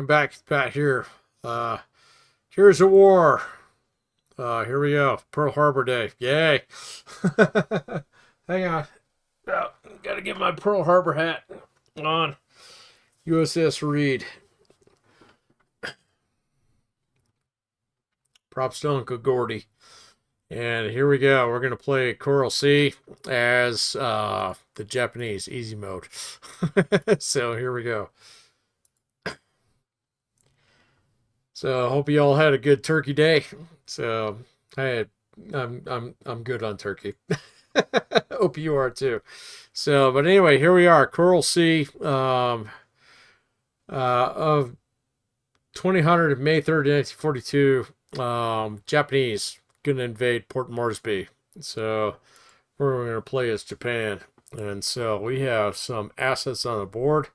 back here. Here's a war. Here we go. Pearl Harbor Day. Yay. Hang on. Oh, gotta get my Pearl Harbor hat on. USS Reed. Props to Uncle Gordy. And here we go. We're going to play Coral Sea as the Japanese easy mode. So here we go. So I hope you all had a good turkey day. So I'm good on turkey. Hope you are too. So, but anyway, here we are, Coral Sea, of 2000 May 3rd, 1942. Japanese gonna invade Port Moresby. So we're gonna play as Japan, and so we have some assets on the board.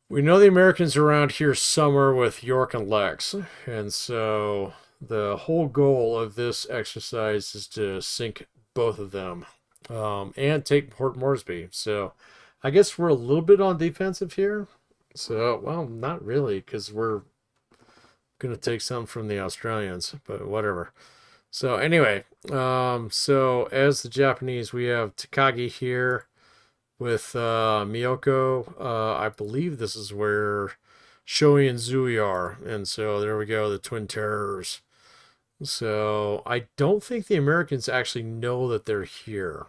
We know the Americans are around here somewhere with York and Lex, and so the whole goal of this exercise is to sink both of them, and take Port Moresby. So I guess we're a little bit on defensive here. So, well, not really, because we're going to take some from the Australians, but whatever. So anyway, so as the Japanese, we have Takagi here with Miyoko. I believe this is where Shoei and Zui are. And so there we go, the Twin Terrors. So I don't think the Americans actually know that they're here.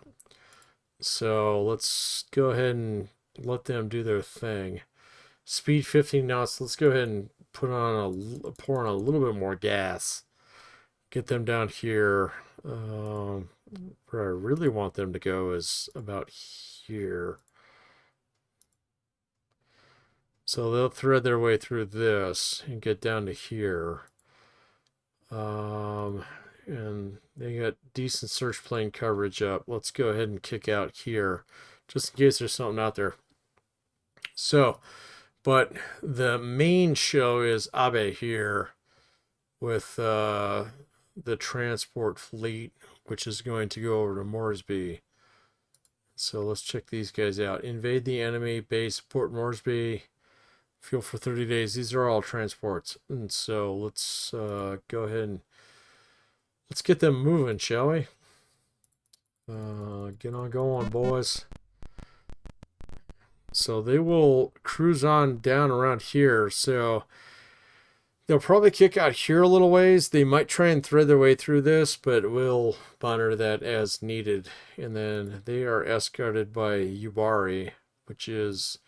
So let's go ahead and let them do their thing. Speed 15 knots. Let's go ahead and pour on a little bit more gas. Get them down here. Where I really want them to go is about here. So they'll thread their way through this and get down to here. And they got decent search plane coverage up. Let's go ahead and kick out here, just in case there's something out there. So, but the main show is Abe here with the transport fleet, which is going to go over to Moresby. So let's check these guys out. Invade the enemy base, Port Moresby. Fuel for 30 days. These are all transports. And so let's go ahead and let's get them moving, shall we? Get on going, boys. So they will cruise on down around here. So they'll probably kick out here a little ways. They might try and thread their way through this, but we'll monitor that as needed. And then they are escorted by Yubari, which is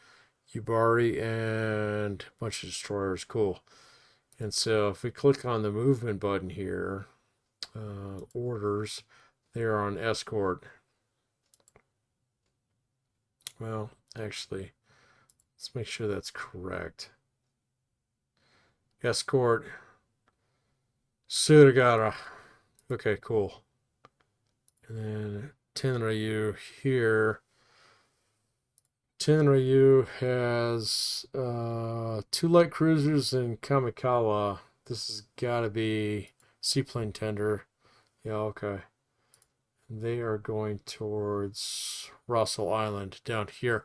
Yubari and a bunch of destroyers. Cool. And so if we click on the movement button here, orders, they are on escort. Well, actually, let's make sure that's correct. Escort Surigara. Okay, cool. And then Tenryu here. Tenryu has 2 light cruisers in Kamikawa. This has got to be seaplane tender. Yeah, okay. They are going towards Russell Island down here,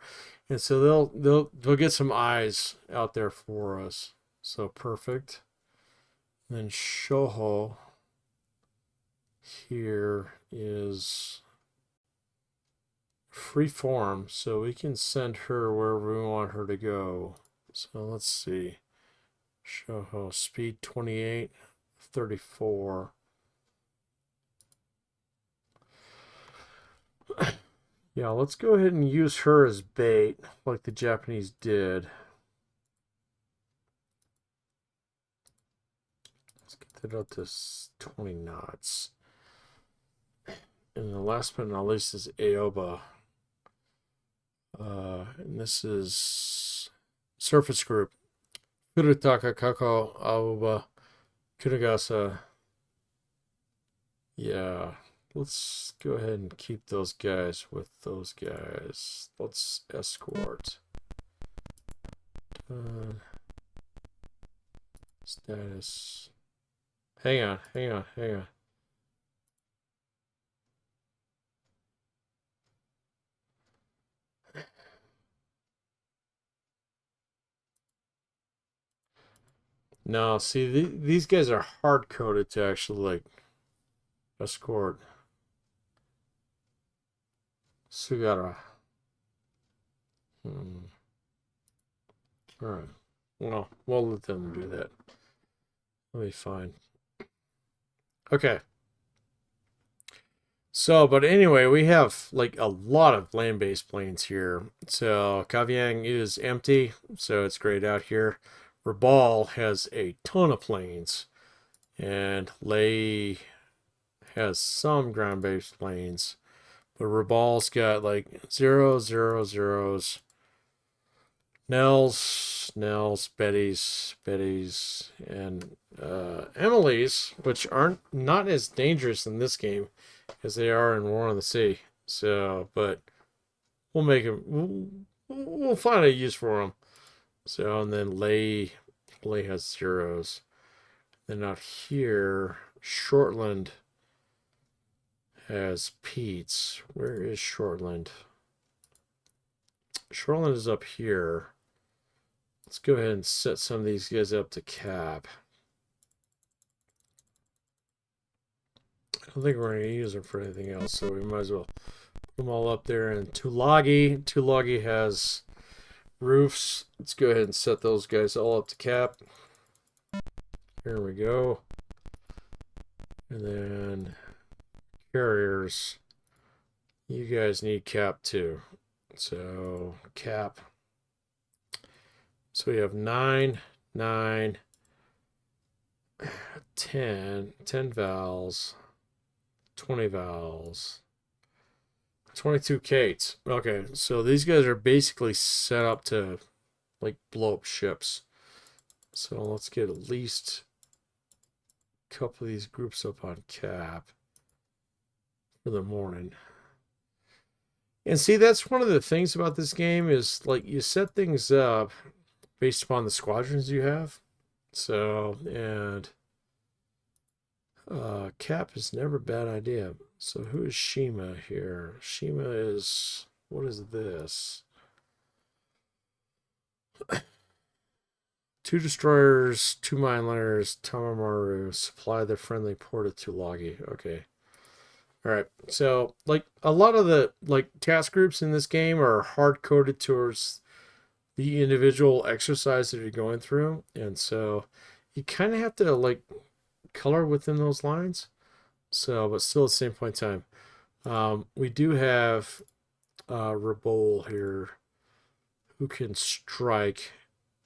and so they'll get some eyes out there for us. So perfect. And then Shoho here is free form, so we can send her wherever we want her to go. So let's see. Shoho, speed 28, 34. Yeah, let's go ahead and use her as bait, like the Japanese did. Let's get that up to 20 knots. And the last but not least is Aoba. And this is surface group. Furutaka, Kako, Aoba, Kuragasa. Yeah. Let's go ahead and keep those guys with those guys. Let's escort. Status. Hang on. No, see, these guys are hard coded to actually like escort. So we gotta. Hmm. All right. Well, we'll let them do that. That'll be fine. Okay. So, but anyway, we have like a lot of land-based planes here. So Kavieng is empty, so it's great out here. Rabaul has a ton of planes, and Ley has some ground-based planes, but Rabaul's got like zero, zero, zeros, Nels, Betty's, and Emily's, which aren't not as dangerous in this game as they are in War on the Sea. So, but we'll make them. We'll find a use for them. So, and then Ley has zeros. Then out here, Shortland has Pete's. Where is Shortland? Shortland is up here. Let's go ahead and set some of these guys up to cap. I don't think we're going to use them for anything else, so we might as well put them all up there. And Tulagi has roofs. Let's go ahead and set those guys all up to cap. Here we go. And then carriers, you guys need cap too. So cap. So we have 9, 9, 10 vowels, 20 vowels, 22 Kates. Okay, so these guys are basically set up to like blow up ships. So let's get at least a couple of these groups up on cap for the morning. And see, that's one of the things about this game is like you set things up based upon the squadrons you have. So, and cap is never a bad idea. So who is Shima here? Shima is, what is this? 2 destroyers, 2 mineliners, Tamamaru, supply the friendly port of Tulagi. Okay. All right. So, like, a lot of the, like, task groups in this game are hard-coded towards the individual exercise that you're going through. And so you kind of have to, like, color within those lines. So, but still at the same point in time. We do have Rabaul here who can strike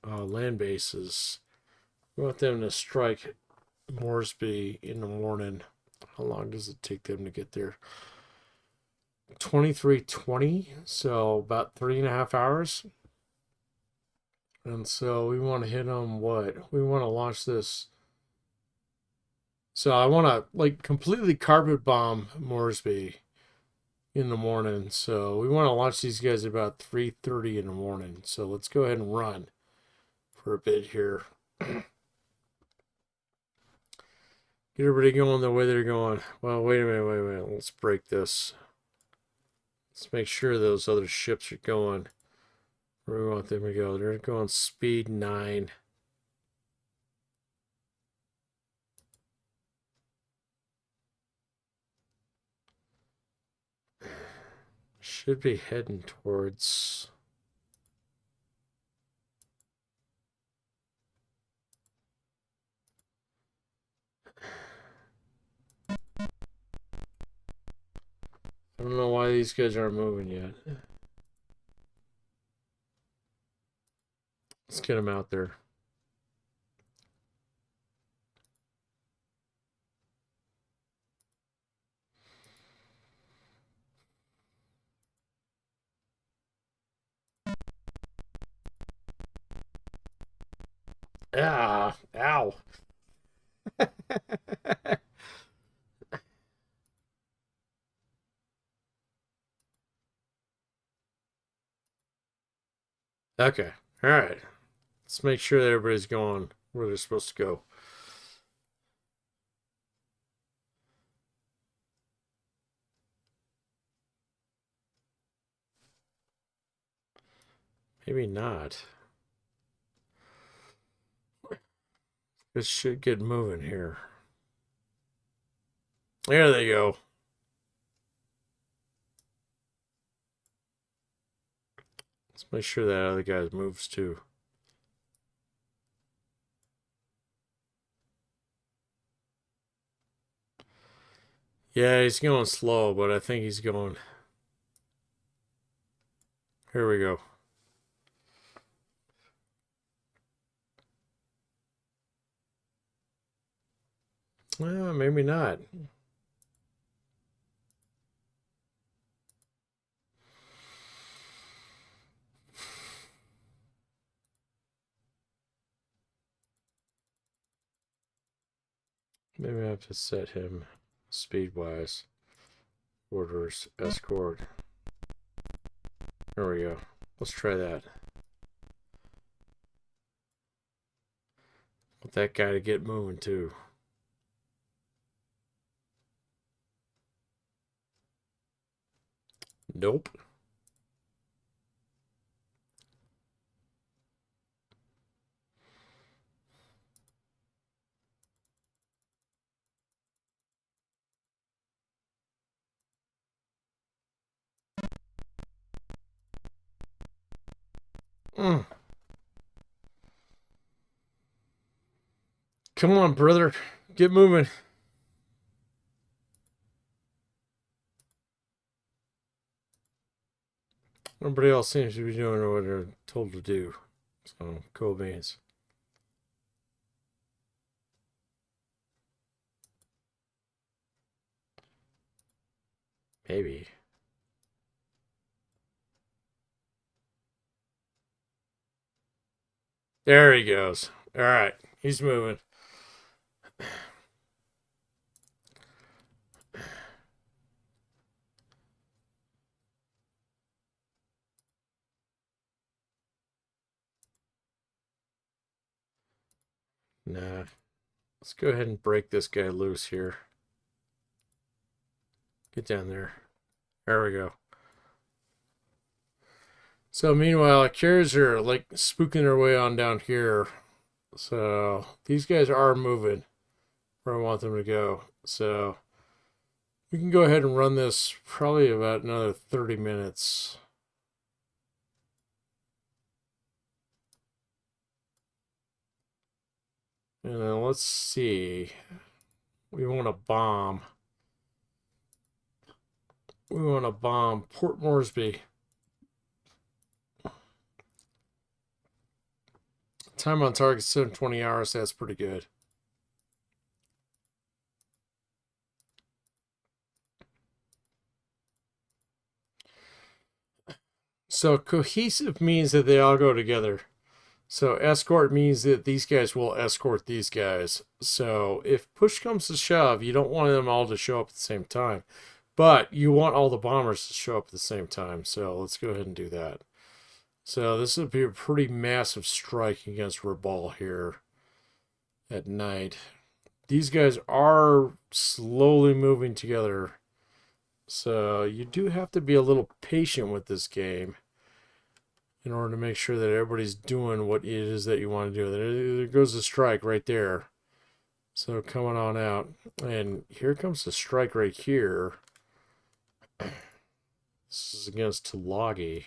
land bases. We want them to strike Moresby in the morning. How long does it take them to get there? 23:20, so about 3.5 hours. And so we want to hit them what? We want to launch this. So I want to like completely carpet bomb Moresby in the morning. So we want to launch these guys about 3:30 in the morning. So let's go ahead and run for a bit here. Get everybody going the way they're going. Well, wait a minute. Let's break this. Let's make sure those other ships are going where we want them to go. They're going speed 9. Should be heading towards... I don't know why these guys aren't moving yet. Let's get them out there. Ah, ow. Okay, all right. Let's make sure that everybody's going where they're supposed to go. Maybe not. This should get moving here. There they go. Let's make sure that other guy moves too. Yeah, he's going slow, but I think he's going. Here we go. Well, maybe not. Maybe I have to set him speed-wise. Orders, escort. There we go. Let's try that. Want that guy to get moving too. Nope. Come on, brother. Get moving. Everybody else seems to be doing what they're told to do. So, cool beans. Maybe. There he goes. All right. He's moving. Nah. Let's go ahead and break this guy loose here. Get down there. There we go. So meanwhile, carriers are like spooking their way on down here. So these guys are moving where I want them to go. So we can go ahead and run this probably about another 30 minutes. And then let's see. We want to bomb. We want to bomb Port Moresby. Time on target 720 hours. That's pretty good. So cohesive means that they all go together. So escort means that these guys will escort these guys. So if push comes to shove, you don't want them all to show up at the same time. But you want all the bombers to show up at the same time. So let's go ahead and do that. So this would be a pretty massive strike against Rabaul here at night. These guys are slowly moving together. So you do have to be a little patient with this game in order to make sure that everybody's doing what it is that you want to do. There goes the strike right there. So coming on out. And here comes the strike right here. This is against Tulagi.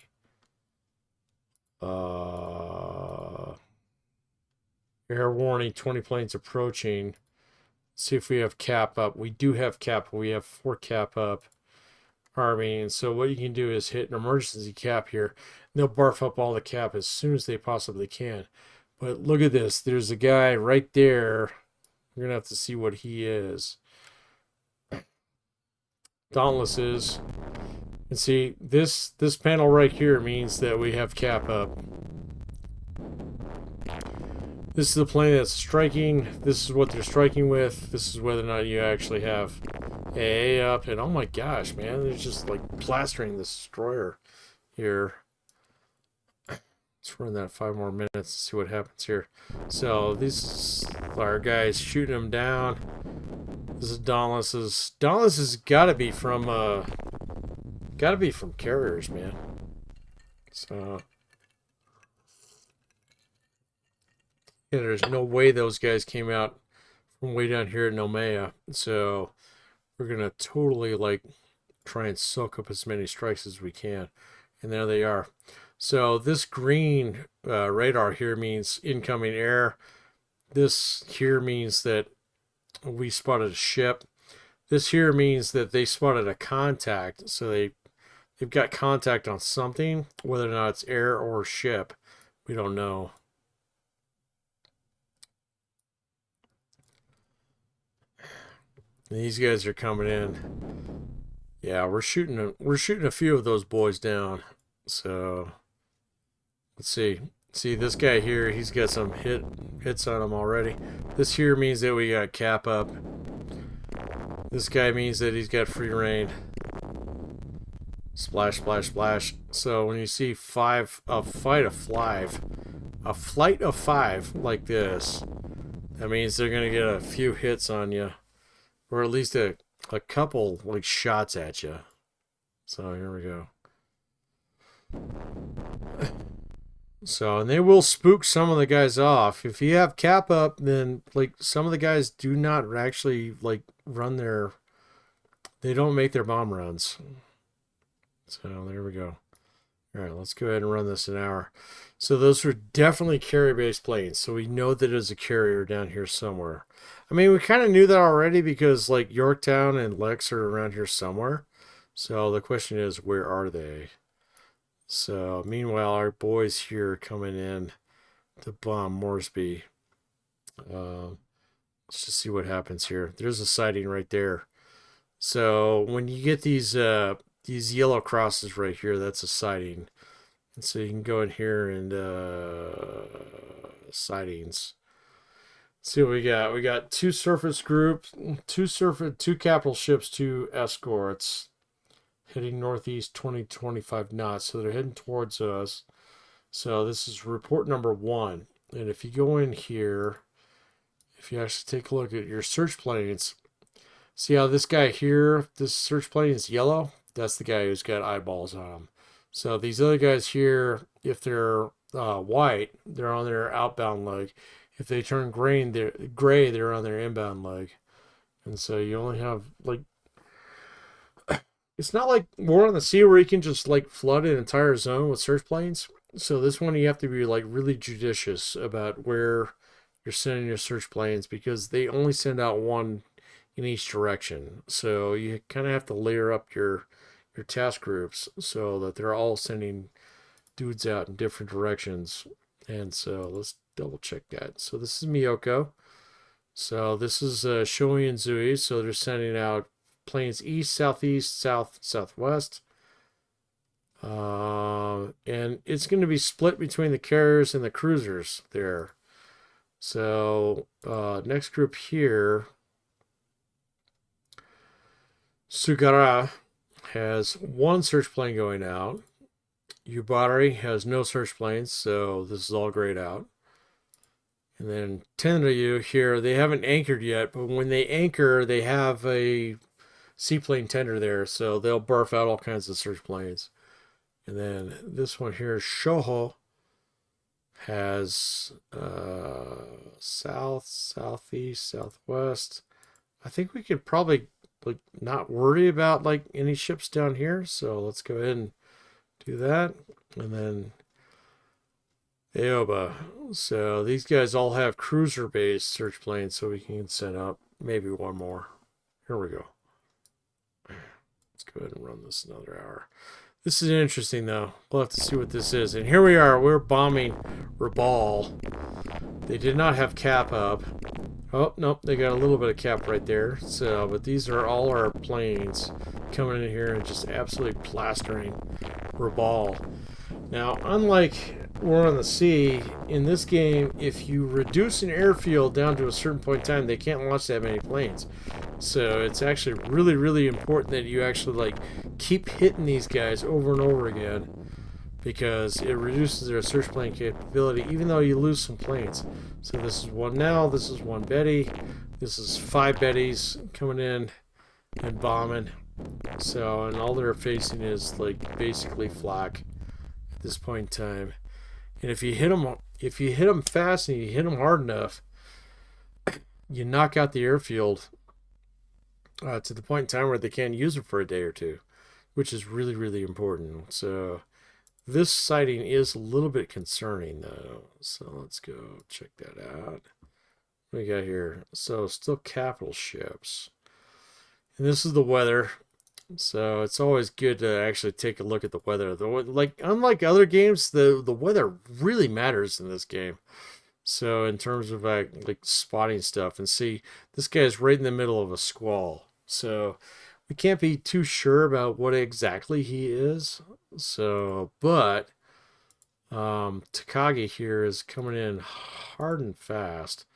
Air warning, 20 planes approaching. See if we have cap up. We do have cap. We have 4 cap up. Army. And so what you can do is hit an emergency cap here. And they'll barf up all the cap as soon as they possibly can. But look at this. There's a guy right there. We're going to have to see what he is. Dauntlesses. And see, this panel right here means that we have cap up. This is the plane that's striking. This is what they're striking with. This is whether or not you actually have A up. And oh my gosh, man, they're just like plastering this destroyer here. Let's run that 5 more minutes and see what happens here. So these are our guys shooting them down. This is Dauntless's. Dauntless has got to be from carriers, man. So Yeah, there's no way those guys came out from way down here in Nomea. So we're gonna totally like try and soak up as many strikes as we can. And there they are. So this green radar here means incoming air. This here means that we spotted a ship. This here means that they spotted a contact. So they've got contact on something, whether or not it's air or ship. We don't know. And these guys are coming in. Yeah, we're shooting a few of those boys down. So let's see. See this guy here, he's got some hits on him already. This here means that we got cap up. This guy means that he's got free reign. Splash, splash, splash. So when you see a flight of five like this, that means they're gonna get a few hits on you, or at least a couple like shots at you. So here we go. So, and they will spook some of the guys off. If you have cap up, then like some of the guys do not actually like run their, they don't make their bomb runs. So there we go. All right, let's go ahead and run this an hour. So those were definitely carrier-based planes. So we know that there's a carrier down here somewhere. I mean, we kind of knew that already because like Yorktown and Lex are around here somewhere. So the question is, where are they? So meanwhile, our boys here are coming in to bomb Moresby. Let's just see what happens here. There's a sighting right there. So when you get these yellow crosses right here, that's a sighting. And so you can go in here and sightings. Let's see what we got. We got two surface groups, two capital ships, two escorts, heading northeast 20-25 knots. So they're heading towards us. So this is report number 1. And if you go in here, if you actually take a look at your search planes, see how this guy here, this search plane is yellow? That's the guy who's got eyeballs on him. So these other guys here, if they're white, they're on their outbound leg. If they turn gray, they're on their inbound leg. And so you only have like, it's not like War on the Sea where you can just like flood an entire zone with search planes. So this one you have to be like really judicious about where you're sending your search planes because they only send out one in each direction. So you kind of have to layer up your task groups so that they're all sending dudes out in different directions. And so let's double check that. So this is Miyoko. So this is Shoei and Zui. So they're sending out planes east, southeast, south, southwest. And it's going to be split between the carriers and the cruisers there. So next group here, Sugara has one search plane going out. Yubari has no search planes, so this is all grayed out. And then Tenryu here, they haven't anchored yet, but when they anchor, they have a seaplane tender there, so they'll barf out all kinds of search planes. And then this one here, Shoho, has south, southeast, southwest. I think we could probably like not worry about like any ships down here, so let's go ahead and do that. And then Aoba. So these guys all have cruiser based search planes, so we can set up maybe one more. Here we go. Let's go ahead and run this another hour. This is interesting though. We'll have to see what this is. And here we are, we're bombing Rabal. They did not have cap up. Oh, nope, they got a little bit of cap right there. So, but these are all our planes coming in here and just absolutely plastering Rabal. Now, unlike War on the Sea, in this game, if you reduce an airfield down to a certain point in time, they can't launch that many planes. So it's actually really, really important that you actually like keep hitting these guys over and over again, because it reduces their search plane capability, even though you lose some planes. So this is one now, this is one Betty, this is 5 Bettys coming in and bombing. So, and all they're facing is like basically flak at this point in time. And if you hit them if you hit them fast and you hit them hard enough, you knock out the airfield to the point in time where they can't use it for a day or two, which is really, really important. So this sighting is a little bit concerning, though. So let's go check that out. What we got here? So still capital ships. And this is the weather. So it's always good to actually take a look at the weather. Like unlike other games, the weather really matters in this game. So in terms of like spotting stuff, and see, this guy is right in the middle of a squall. So we can't be too sure about what exactly he is. So, but Takagi here is coming in hard and fast.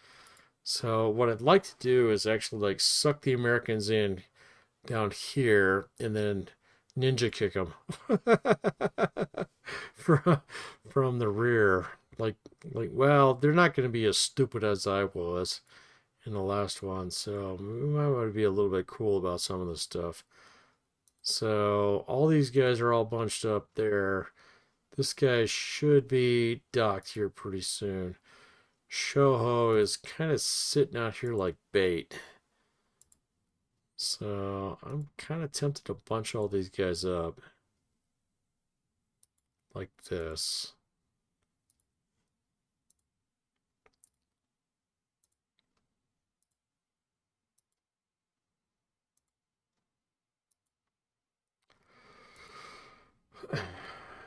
So what I'd like to do is actually like suck the Americans in down here and then ninja kick them from the rear. Like well, they're not going to be as stupid as I was in the last one, so we might want to be a little bit cool about some of this stuff. So all these guys are all bunched up there. This guy should be docked here pretty soon. Shoho is kind of sitting out here like bait. So I'm kind of tempted to bunch all these guys up like this.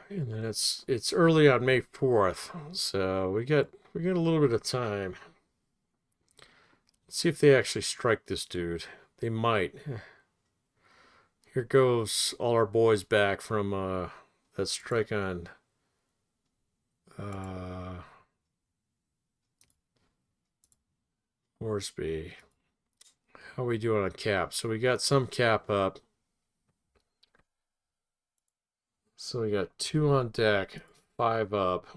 And then it's early on May 4th, so we got a little bit of time. Let's see if they actually strike this dude. They might. Here goes all our boys back from that strike on Moresby. How are we doing on cap? So we got some cap up. So we got 2 on deck, 5 up.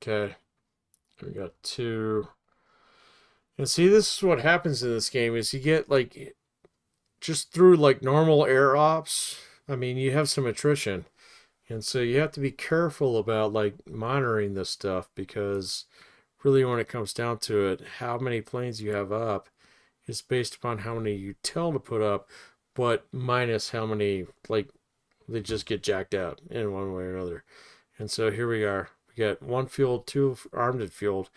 Okay. We got 2. And see, this is what happens in this game is you get like just through like normal air ops. I mean, you have some attrition. And so you have to be careful about like monitoring this stuff because really when it comes down to it, how many planes you have up is based upon how many you tell to put up, but minus how many like they just get jacked out in one way or another. And so here we are. We got 1 fueled, 2 armed and fueled.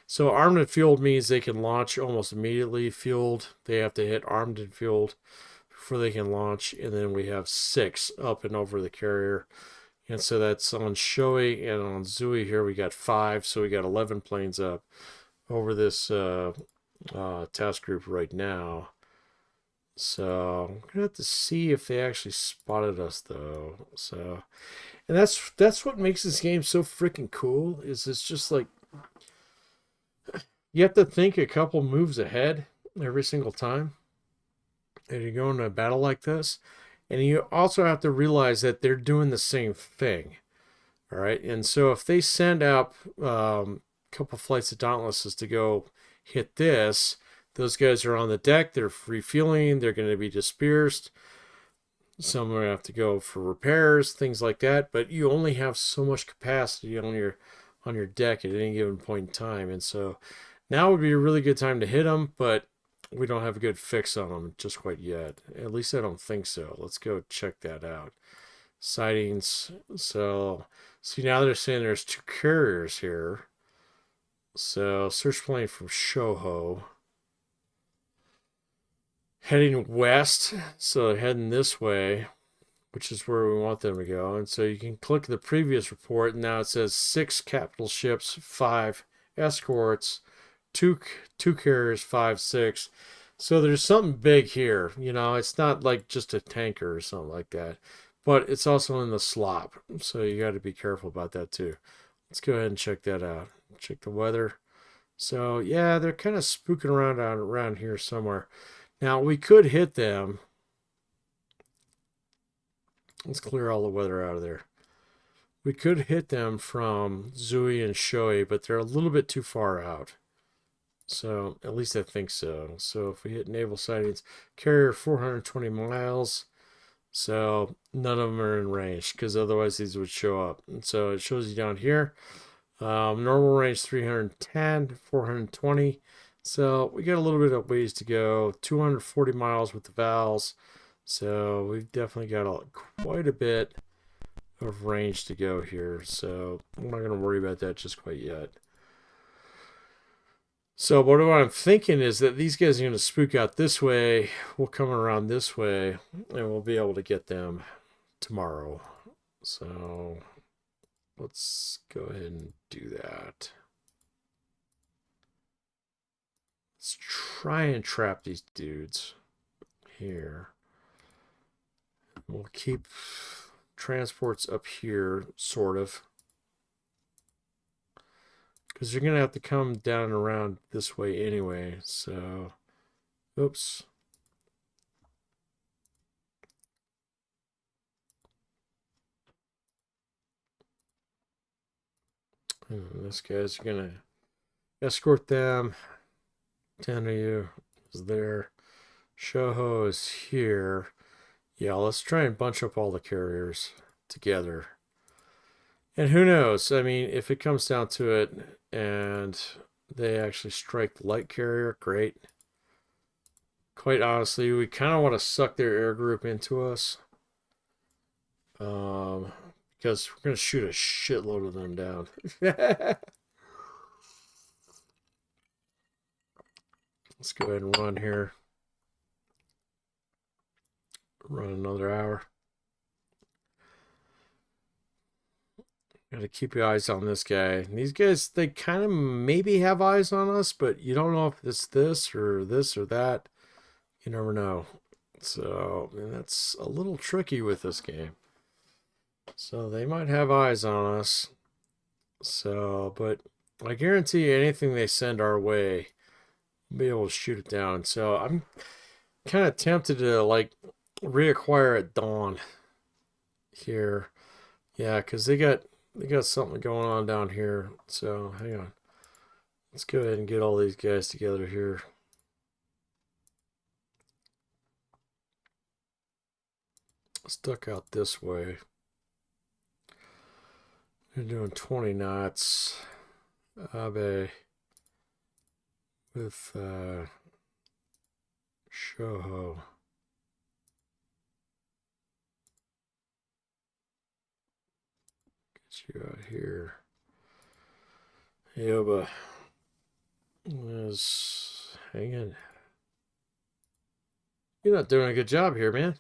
So armed and fueled means they can launch almost immediately. Fueled, they have to hit armed and fueled before they can launch. And then we have 6 up and over the carrier. And so that's on Shoei, and on Zui here we got 5. So we got 11 planes up over this task group right now. So I'm gonna have to see if they actually spotted us though. So, and that's what makes this game so freaking cool. Is it's just like you have to think a couple moves ahead every single time that you go into a battle like this, and you also have to realize that they're doing the same thing. All right, and so if they send out a couple flights of Dauntlesses to go hit this. Those guys are on the deck. They're refueling. They're going to be dispersed. Some are going to have to go for repairs, things like that. But you only have so much capacity on your deck at any given point in time. And so now would be a really good time to hit them, but we don't have a good fix on them just quite yet. At least I don't think so. Let's go check that out. Sightings. So see, now they're saying there's 2 carriers here. So search plane from Shoho. Heading west, so heading this way, which is where we want them to go. And so you can click the previous report, and now it says 6 capital ships, 5 escorts, two carriers, 5, 6. So there's something big here. You know, it's not like just a tanker or something like that, but it's also in the slop. So you got to be careful about that too. Let's go ahead and check that out. Check the weather. So yeah, they're kind of spooking around here somewhere. Now, we could hit them. Let's clear all the weather out of there. We could hit them from Zui and Shoei, but they're a little bit too far out. So, at least I think so. So, if we hit naval sightings, carrier 420 miles. So, none of them are in range because otherwise these would show up. And so, it shows you down here. Normal range 310, 420. So we got a little bit of ways to go. 240 miles with the valves. So we've definitely got quite a bit of range to go here. So I'm not going to worry about that just quite yet. So what I'm thinking is that these guys are going to spook out this way. We'll come around this way, and we'll be able to get them tomorrow. So let's go ahead and do that. Let's try and trap these dudes here. We'll keep transports up here, sort of. Because you're going to have to come down and around this way anyway. So, oops. And this guy's going to escort them. 10 of you is there. Shoho is here. Yeah, let's try and bunch up all the carriers together. And who knows? I mean, if it comes down to it and they actually strike the light carrier, great. Quite honestly, we kind of want to suck their air group into us. Because we're going to shoot a shitload of them down. Let's go ahead and run here. Run another hour. Gotta keep your eyes on this guy. These guys, they kind of maybe have eyes on us, but you don't know if it's this or that. You never know. So, and that's a little tricky with this game. So they might have eyes on us. So, but I guarantee you anything they send our way, we'll be able to shoot it down. So I'm kind of tempted to like reacquire at dawn here. Yeah, because they got something going on down here. So hang on. Let's go ahead and get all these guys together here. Stuck out this way. They're doing 20 knots. Abe with Shoho. Get you out here. Yoba is hanging. You're not doing a good job here, man.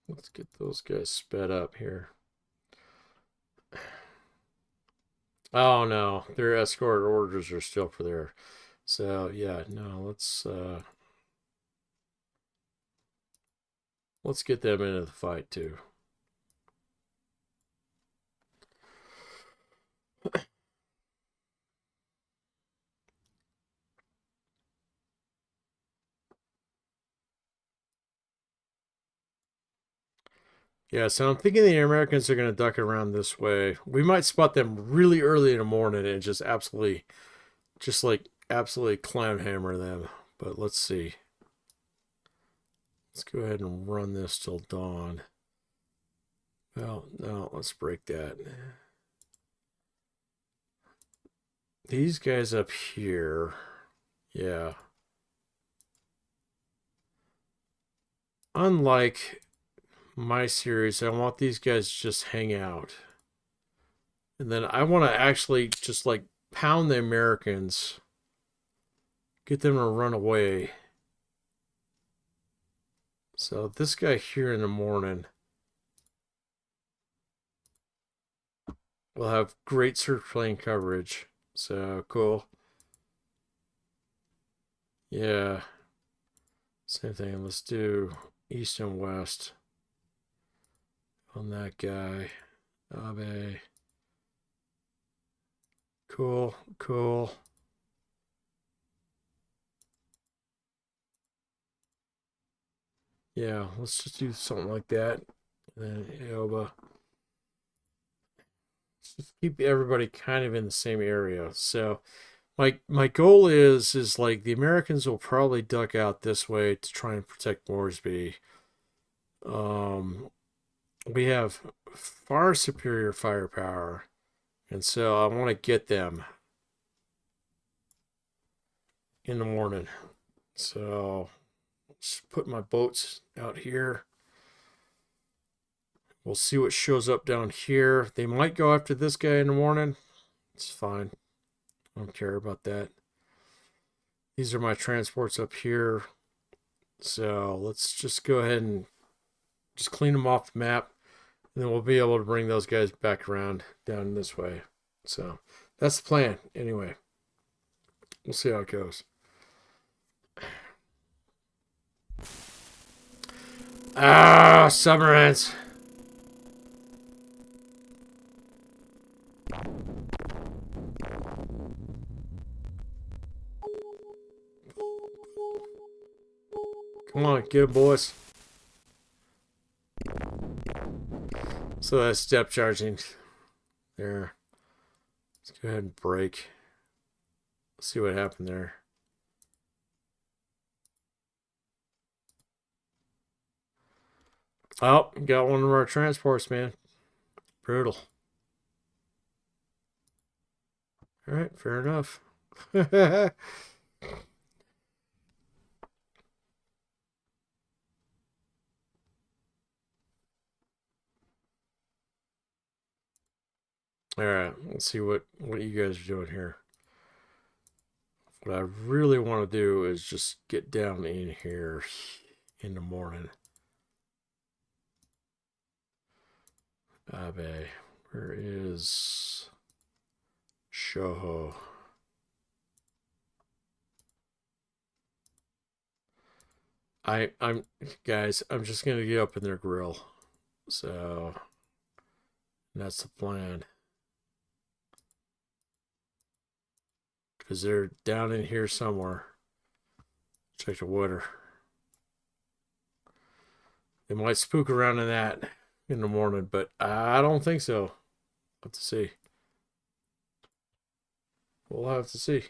Let's get those guys sped up here. Oh no, their escort orders are still for there. So yeah, no, let's get them into the fight too. Yeah, so I'm thinking the Americans are going to duck around this way. We might spot them really early in the morning and just absolutely clown hammer them. But let's see. Let's go ahead and run this till dawn. Well, no, let's break that. These guys up here. Yeah. Unlike my series, I want these guys to just hang out. And then I want to actually just like pound the Americans. Get them to run away. So this guy here in the morning will have great search plane coverage. So cool. Yeah. Same thing. Let's do east and west on that guy. Abe. Cool, cool. Yeah, let's just do something like that. And then Aoba. Just keep everybody kind of in the same area. So My goal is like the Americans will probably duck out this way to try and protect Moresby. Um, we have far superior firepower, and so I want to get them in the morning. So just put my boats out here. We'll see what shows up down here. They might go after this guy in the morning. It's fine. I don't care about that. These are my transports up here. So let's just go ahead and just clean them off the map. And then we'll be able to bring those guys back around down this way. So that's the plan. Anyway, we'll see how it goes. Ah, submarines. Come on, get 'em, boys. So that's step charging there. Let's go ahead and brake. Let's see what happened there. Oh, got one of our transports, man. Brutal. All right, fair enough. All right, let's see what you guys are doing here. What I really want to do is just get down in here in the morning. Abe, where is Shoho? I'm guys, I'm just gonna get up in their grill. So that's the plan. Because they're down in here somewhere. Check the water. They might spook around in that in the morning, but I don't think so. We'll have to see. We'll have to see.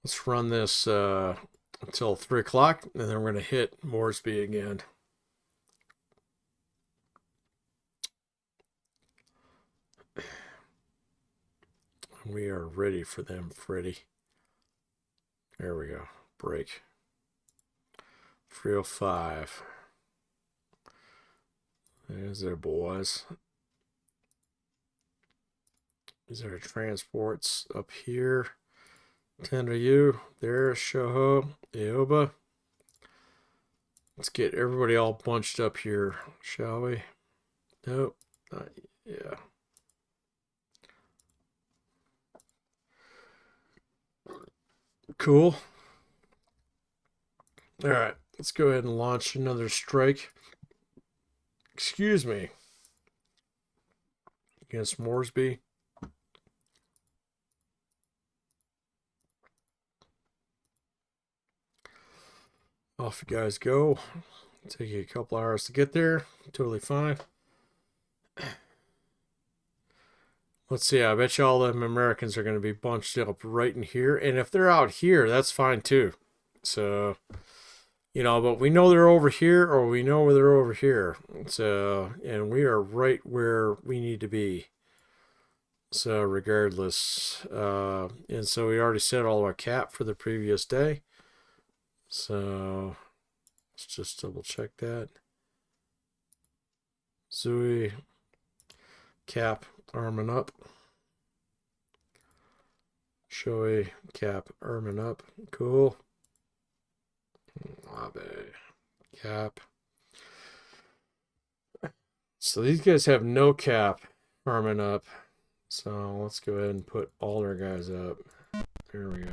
Let's run this until 3 o'clock, and then we're going to hit Moresby again. We are ready for them, Freddy. There we go. Break. 305. There's their boys. These are transports up here. 10 to you. There's Shoho. Ioba. Let's get everybody all bunched up here, shall we? Nope. Yeah. Cool. All right. Let's go ahead and launch another strike. Excuse me. Against Moresby. Off you guys go. Take you a couple hours to get there. Totally fine. Let's see. I bet you all them Americans are going to be bunched up right in here. And if they're out here, that's fine too. So, you know, but we know they're over here or we know where they're over here. So, and we are right where we need to be. So, regardless. And so we already set all our cap for the previous day. So, let's just double check that. Zui, cap, arming up. Shoei, cap, arming up. Cool. Abe, cap. So these guys have no cap arming up. So let's go ahead and put all our guys up. There we go.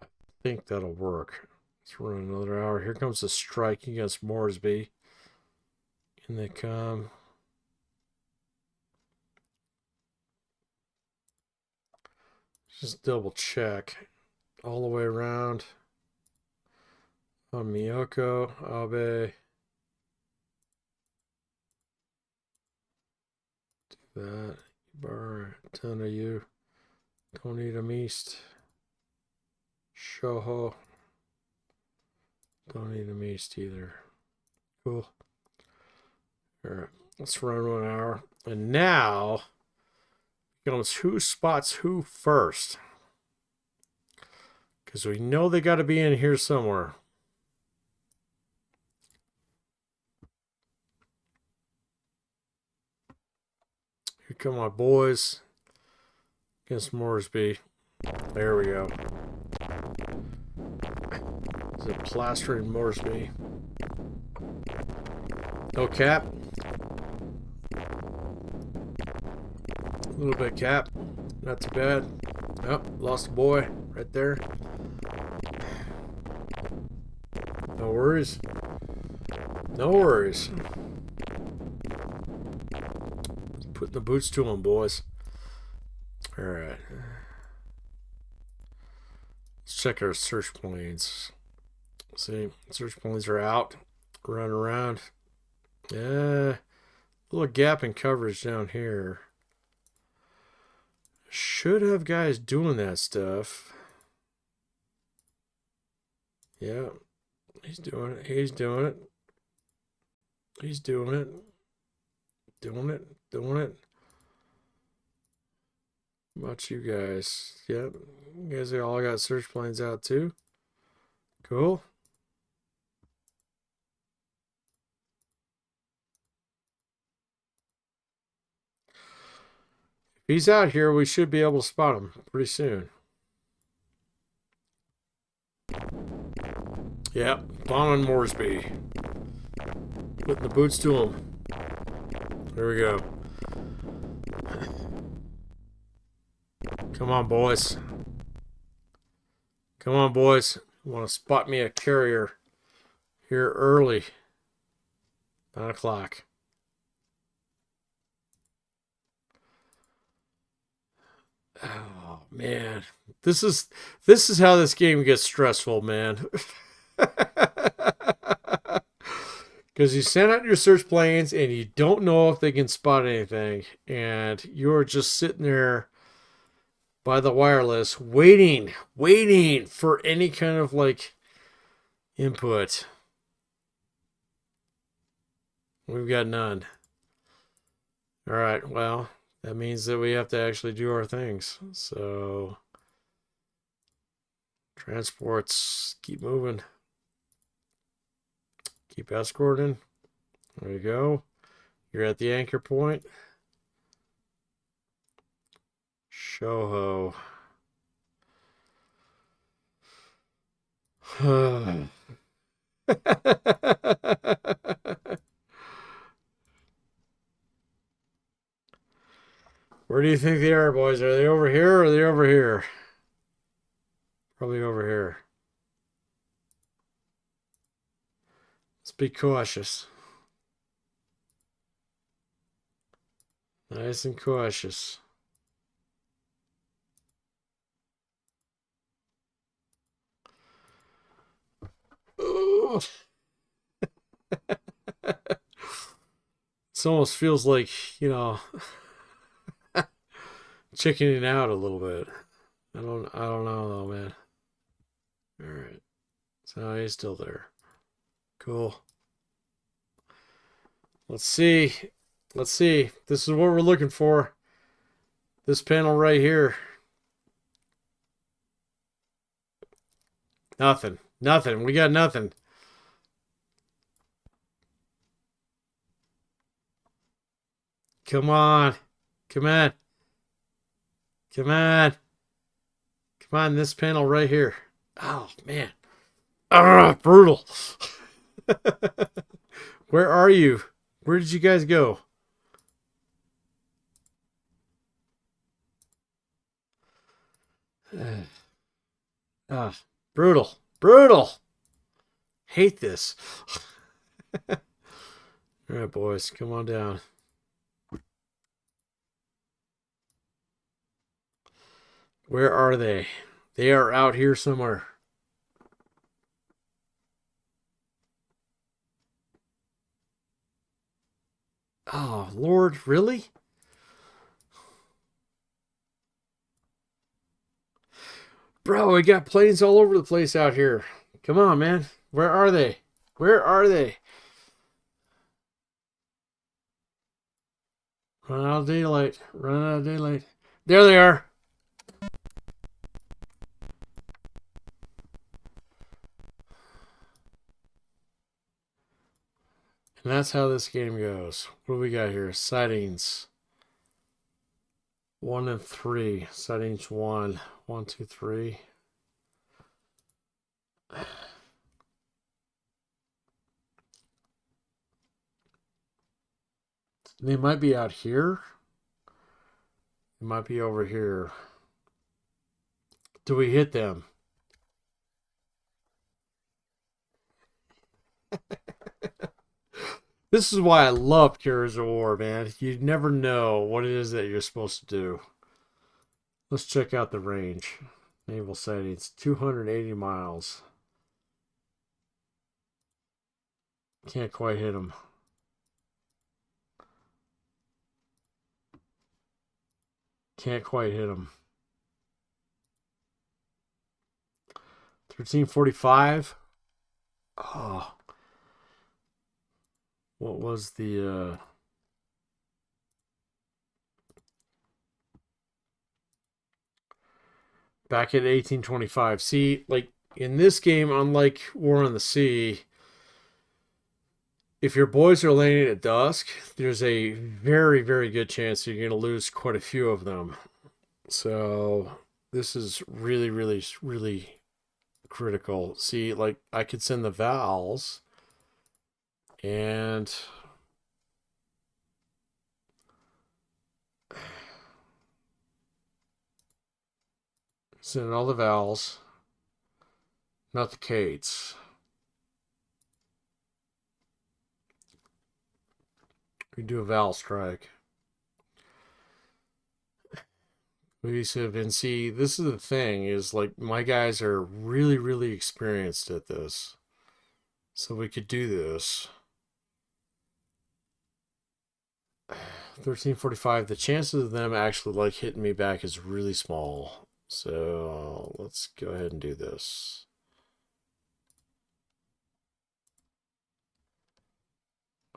I think that'll work. Let's run another hour. Here comes the strike against Moresby. And they come. Just double check. All the way around. Miyoko, Abe. that. Bar, a ton of you. Don't need them east. Shoho. Don't need them east either. Cool. Alright, let's run 1 hour. And now comes who spots who first. Because we know they got to be in here somewhere. Here come my boys against Moresby. There we go. Is it plastering Moresby? No cap. A little bit cap. Not too bad. Oh, lost a boy right there. No worries. No worries. Putting the boots to them, boys. Alright. Let's check our search planes. See, search planes are out. Running around. Yeah. Little gap in coverage down here. Should have guys doing that stuff. Yeah. He's doing it. He's doing it. He's doing it. Doing it. Doing it. How about you guys? Yep. You guys all got search planes out too. Cool. If he's out here, we should be able to spot him pretty soon. Yep. Bombing Moresby. Putting the boots to him. There we go. Come on, boys. Come on, boys. Want to spot me a carrier here early. 9 o'clock. Oh man, this is how this game gets stressful, man. Because you send out your search planes and you don't know if they can spot anything, and you're just sitting there by the wireless waiting for any kind of like input. We've got none. All right, well, that means that we have to actually do our things. So transports, keep moving. Keep escorting. There you go. You're at the anchor point. Shoho. Where do you think they are, boys? Are they over here or are they over here? Probably over here. Let's be cautious. Nice and cautious. It almost feels like, chickening out a little bit. I don't know though, man. All right. So he's still there. Cool. Let's see. Let's see. This is what we're looking for. This panel right here. Nothing. Nothing. We got nothing. Come on. Come on. Come on. Come on, this panel right here. Oh, man. Ah, brutal. Where are you? Where did you guys go? Ah, brutal. Brutal. Hate this. All right, boys, come on down. Where are they? They are out here somewhere. Oh, Lord, really? Bro, we got planes all over the place out here. Come on, man. Where are they? Where are they? Run out of daylight. Run out of daylight. There they are. And that's how this game goes. What do we got here? Sightings. 1 and 3. Sightings 1. 1, 2, 3. They might be out here. It might be over here. Do we hit them? This is why I love Heroes of War, man. You never know what it is that you're supposed to do. Let's check out the range. Naval sightings, 280 miles. Can't quite hit them. Can't quite hit them. 1345. Oh. What was the back in 1825? See, like in this game, unlike War on the Sea, if your boys are landing at dusk, there's a very, very good chance you're going to lose quite a few of them. So this is really, really, really critical. See, like I could send the Vals and send all the Vals, not the Cates. We do a Val strike. Cohesive, and see, this is the thing, is like my guys are really, really experienced at this. So we could do this. 1345. The chances of them actually like hitting me back is really small. So let's go ahead and do this.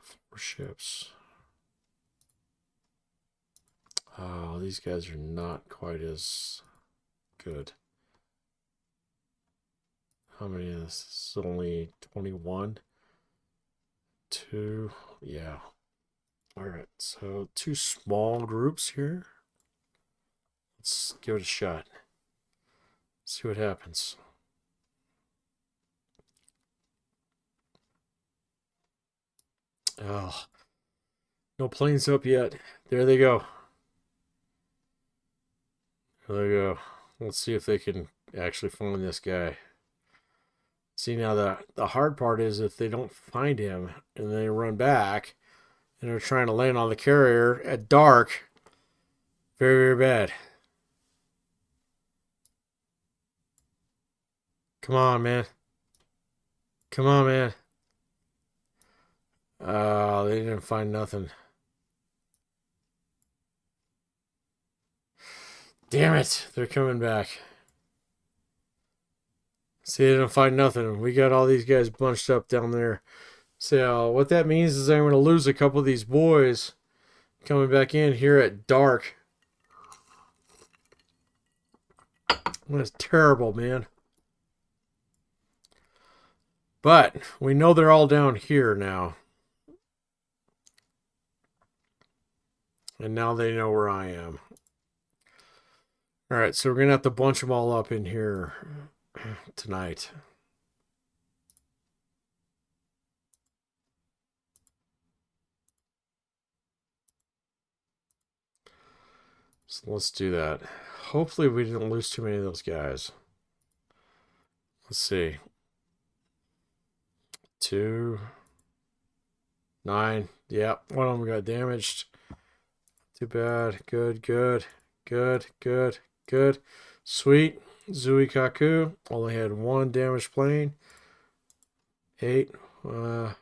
Four ships. Oh, these guys are not quite as good. How many is this? Is only 21. 2. Yeah. All right. So 2 small groups here. Let's give it a shot. See what happens. Oh, no planes up yet. There they go. There they go. Let's see if they can actually find this guy. See, now the hard part is if they don't find him and they run back and they're trying to land on the carrier at dark, very, very bad. Come on, man. Come on, man. Oh, they didn't find nothing. Damn it. They're coming back. See, they didn't find nothing. We got all these guys bunched up down there. So what that means is I'm going to lose a couple of these boys coming back in here at dark. That's terrible, man. But we know they're all down here now. And now they know where I am. All right, so we're going to have to bunch them all up in here tonight. So let's do that. Hopefully we didn't lose too many of those guys. Let's see. 2, 9. Yep, one of them got damaged. Too bad. Good, good, good, good, good. Sweet. Zui Kaku only had 1 damaged plane. 8. One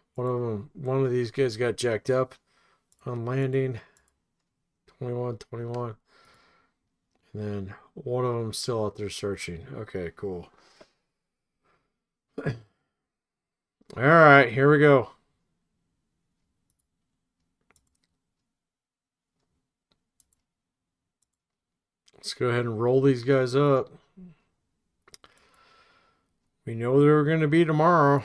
of these guys got jacked up on landing. 21, 21. And then one of them still out there searching. Okay, cool. All right, here we go. Let's go ahead and roll these guys up. We know they're going to be tomorrow.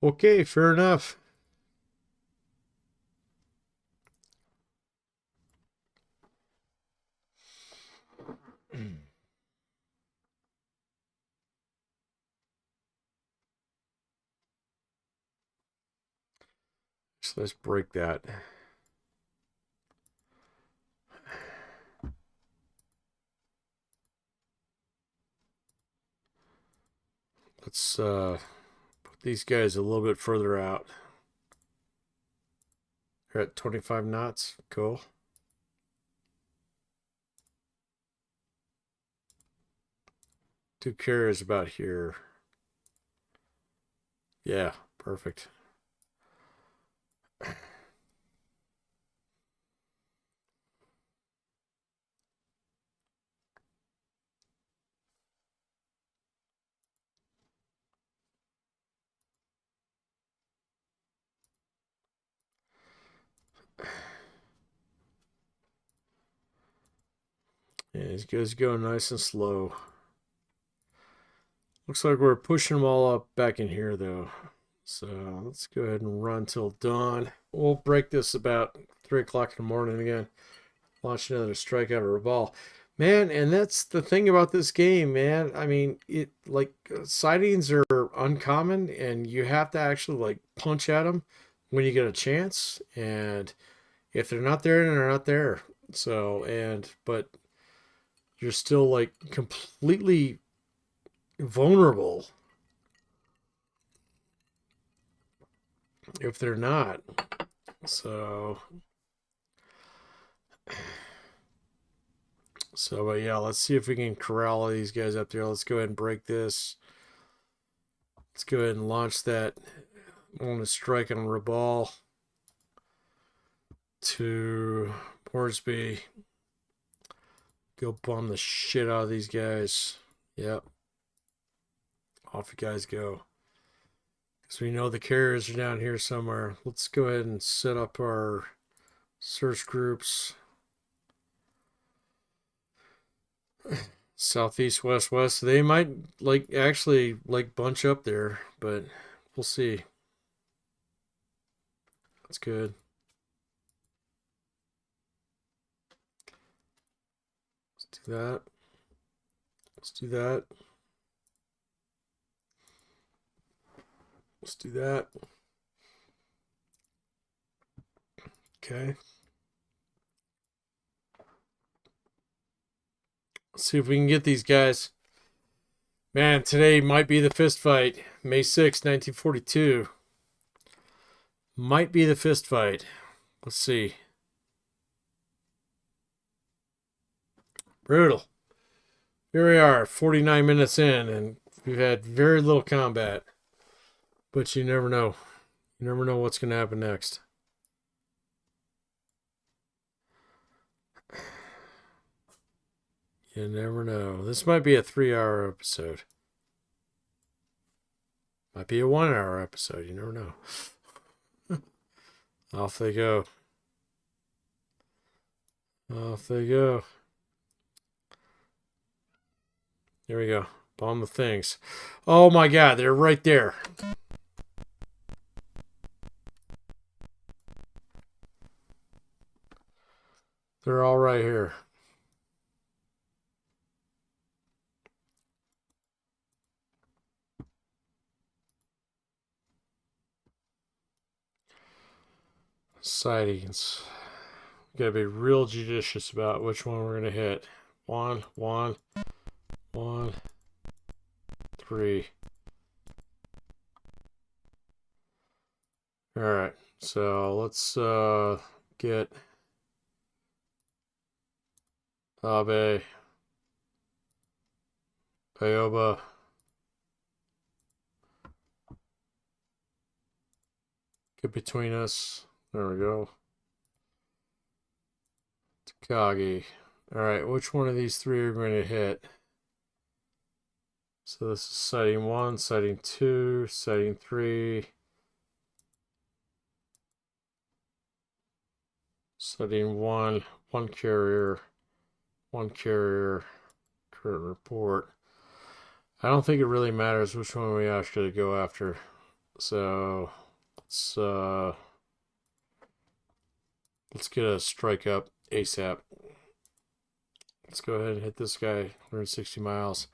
Okay, fair enough. So let's break that. Let's put these guys a little bit further out. They're at 25 knots. Cool. Two carriers about here. Yeah, perfect. Yeah, these guys go nice and slow. Looks like we're pushing them all up back in here, though. So let's go ahead and run till dawn. We'll break this about 3 o'clock in the morning again. Launch another strike out of a ball. Man, and that's the thing about this game, man. I mean, it like sightings are uncommon, and you have to actually like punch at them when you get a chance. And if they're not there, then they're not there. So, but you're still like completely vulnerable if they're not. So, but yeah, let's see if we can corral all these guys up there. Let's go ahead and break this. Let's go ahead and launch that. I want to strike on Rabal to Moresby. Go bomb the shit out of these guys. Yep. Off you guys go. Because we know the carriers are down here somewhere. Let's go ahead and set up our search groups. Southeast, west, west. They might like actually like bunch up there, but we'll see. That's good. Let's do that. Let's do that. Let's do that. Okay. Let's see if we can get these guys. Man, today might be the fist fight. May 6th, 1942. Might be the fist fight. Let's see. Brutal. Here we are, 49 minutes in, and we've had very little combat. But you never know. You never know what's going to happen next. You never know. This might be a 3-hour episode. Might be a 1-hour episode. You never know. Off they go. Off they go. Here we go. Bomb the things. Oh my god, they're right there. They're all right here. Sightings. We gotta be real judicious about which one we're gonna hit. One, 3. All right, so let's get Abe, Ayoba, get between us. There we go. Takagi. All right, which one of these three are we going to hit? So this is sighting 1, sighting 2, sighting 3. Sighting 1, one carrier, current report. I don't think it really matters which one we actually go after. So let's get a strike up ASAP. Let's go ahead and hit this guy 160 miles.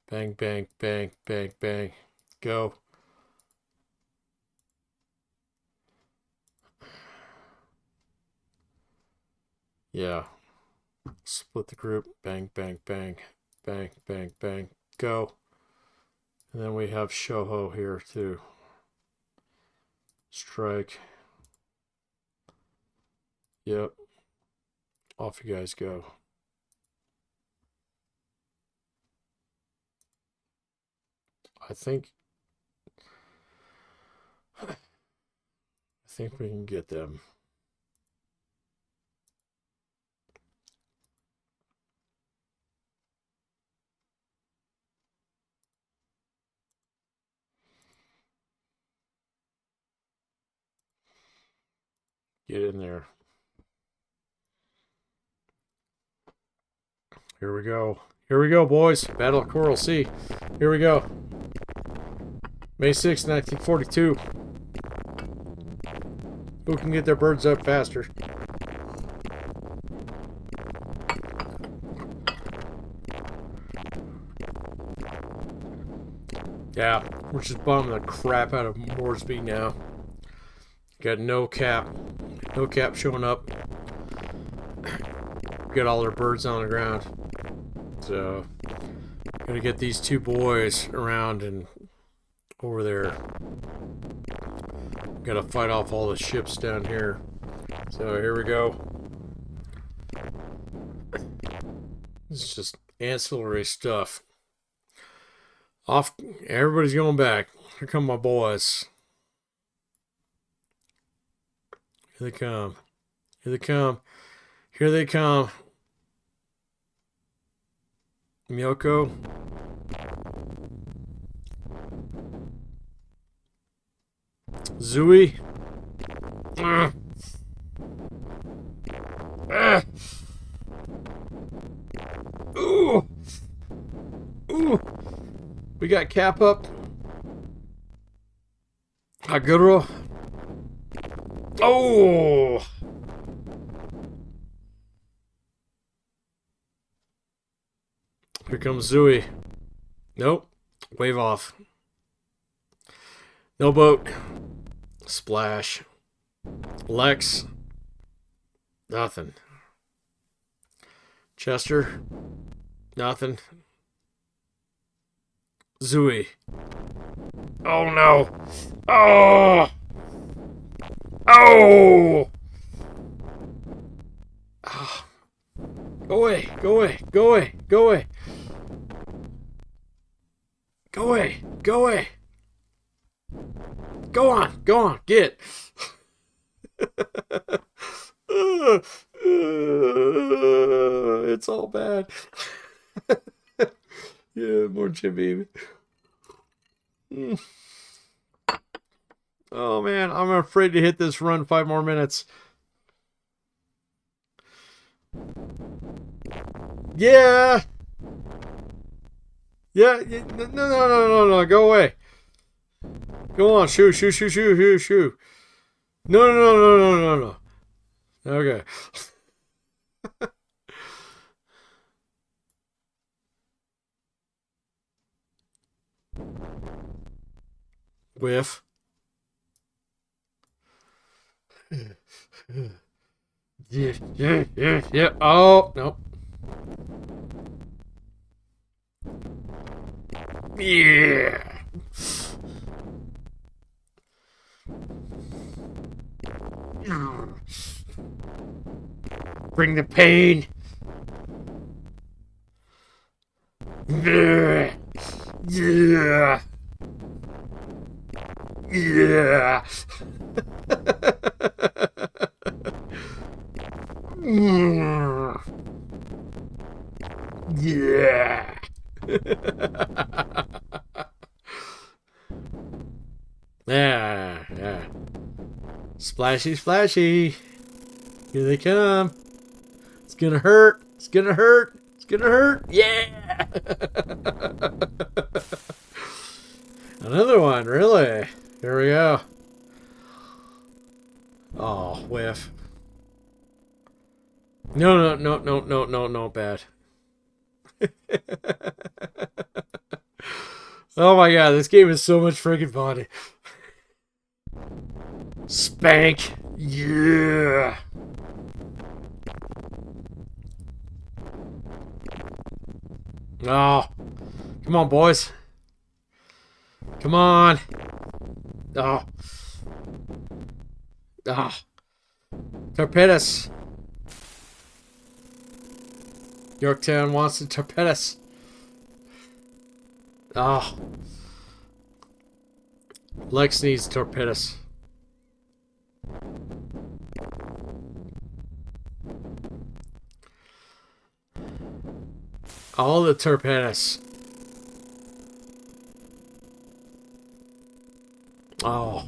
Bang, bang, bang, bang, bang. Go. Yeah. Split the group. Bang, bang, bang. Bang, bang, bang. Go. And then we have Shoho here too. Strike. Yep. Off you guys go. I think we can get them. Get in there. Here we go. Here we go, boys. Battle of Coral Sea. Here we go. May 6, 1942. Who can get their birds up faster? Yeah, we're just bombing the crap out of Moresby now. Got no cap. No cap showing up. Got all our birds on the ground. So, gotta get these two boys around and over there. Gotta fight off all the ships down here. So, here we go. This is just ancillary stuff. Off, everybody's going back. Here come my boys. Here they come. Here they come. Here they come. Miyoko. Zui. Ooh. Ooh. We got Cap up. Aguro. Oh. Here comes Zui. Nope. Wave off. No boat. Splash. Lex. Nothing. Chester. Nothing. Zui. Oh no. Oh. Oh. Oh. Go away. Go away. Go away. Go away. Go away. Go away. Go on. Go on. Get. It's all bad. Yeah, more Jimmy. Oh man, I'm afraid to hit this run 5 more minutes. Yeah. Yeah. No. Go away. Go on. Shoo. No. Okay. Whiff. Yeah. Oh, no. Yeah. Bring the pain. Yeah. Yeah. Yeah. Yeah. Yeah. Yeah. Splashy, splashy. Here they come. It's gonna hurt. It's gonna hurt. It's gonna hurt. Yeah. Another one, really. Here we go. Oh, whiff. No, no, no, no, no, no, no, bad. Oh my god, this game is so much freaking fun. Spank. Yeah. Oh. Come on, boys. Come on. Oh. Oh. Torpedoes. Yorktown wants to torpedoes. Oh. Lex needs torpedoes. All the torpedoes. Oh.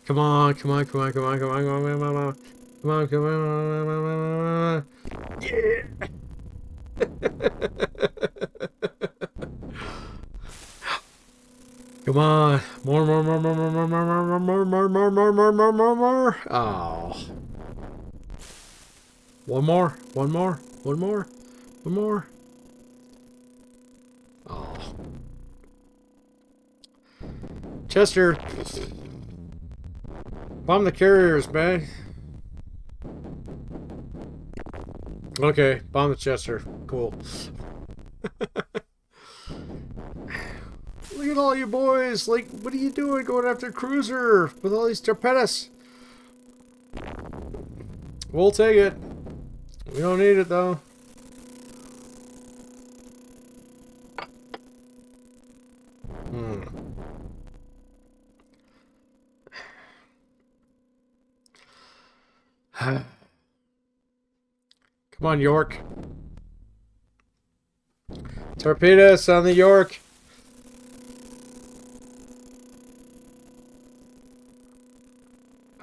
Come on, come on, come on, come on, come on, come on, come on, come on, come on. Yeah. Come on. More, more, more, more, more, more, more, more, more, more, more, more, more, more, more, more. Oh. One more, one more, one more, one more. Oh. Chester. Bomb the carriers, man. Okay, bomb the Chester. Cool. Look at all you boys. Like, what are you doing going after a cruiser with all these torpedoes? We'll take it. We don't need it, though. Come on, York. Torpedoes on the York.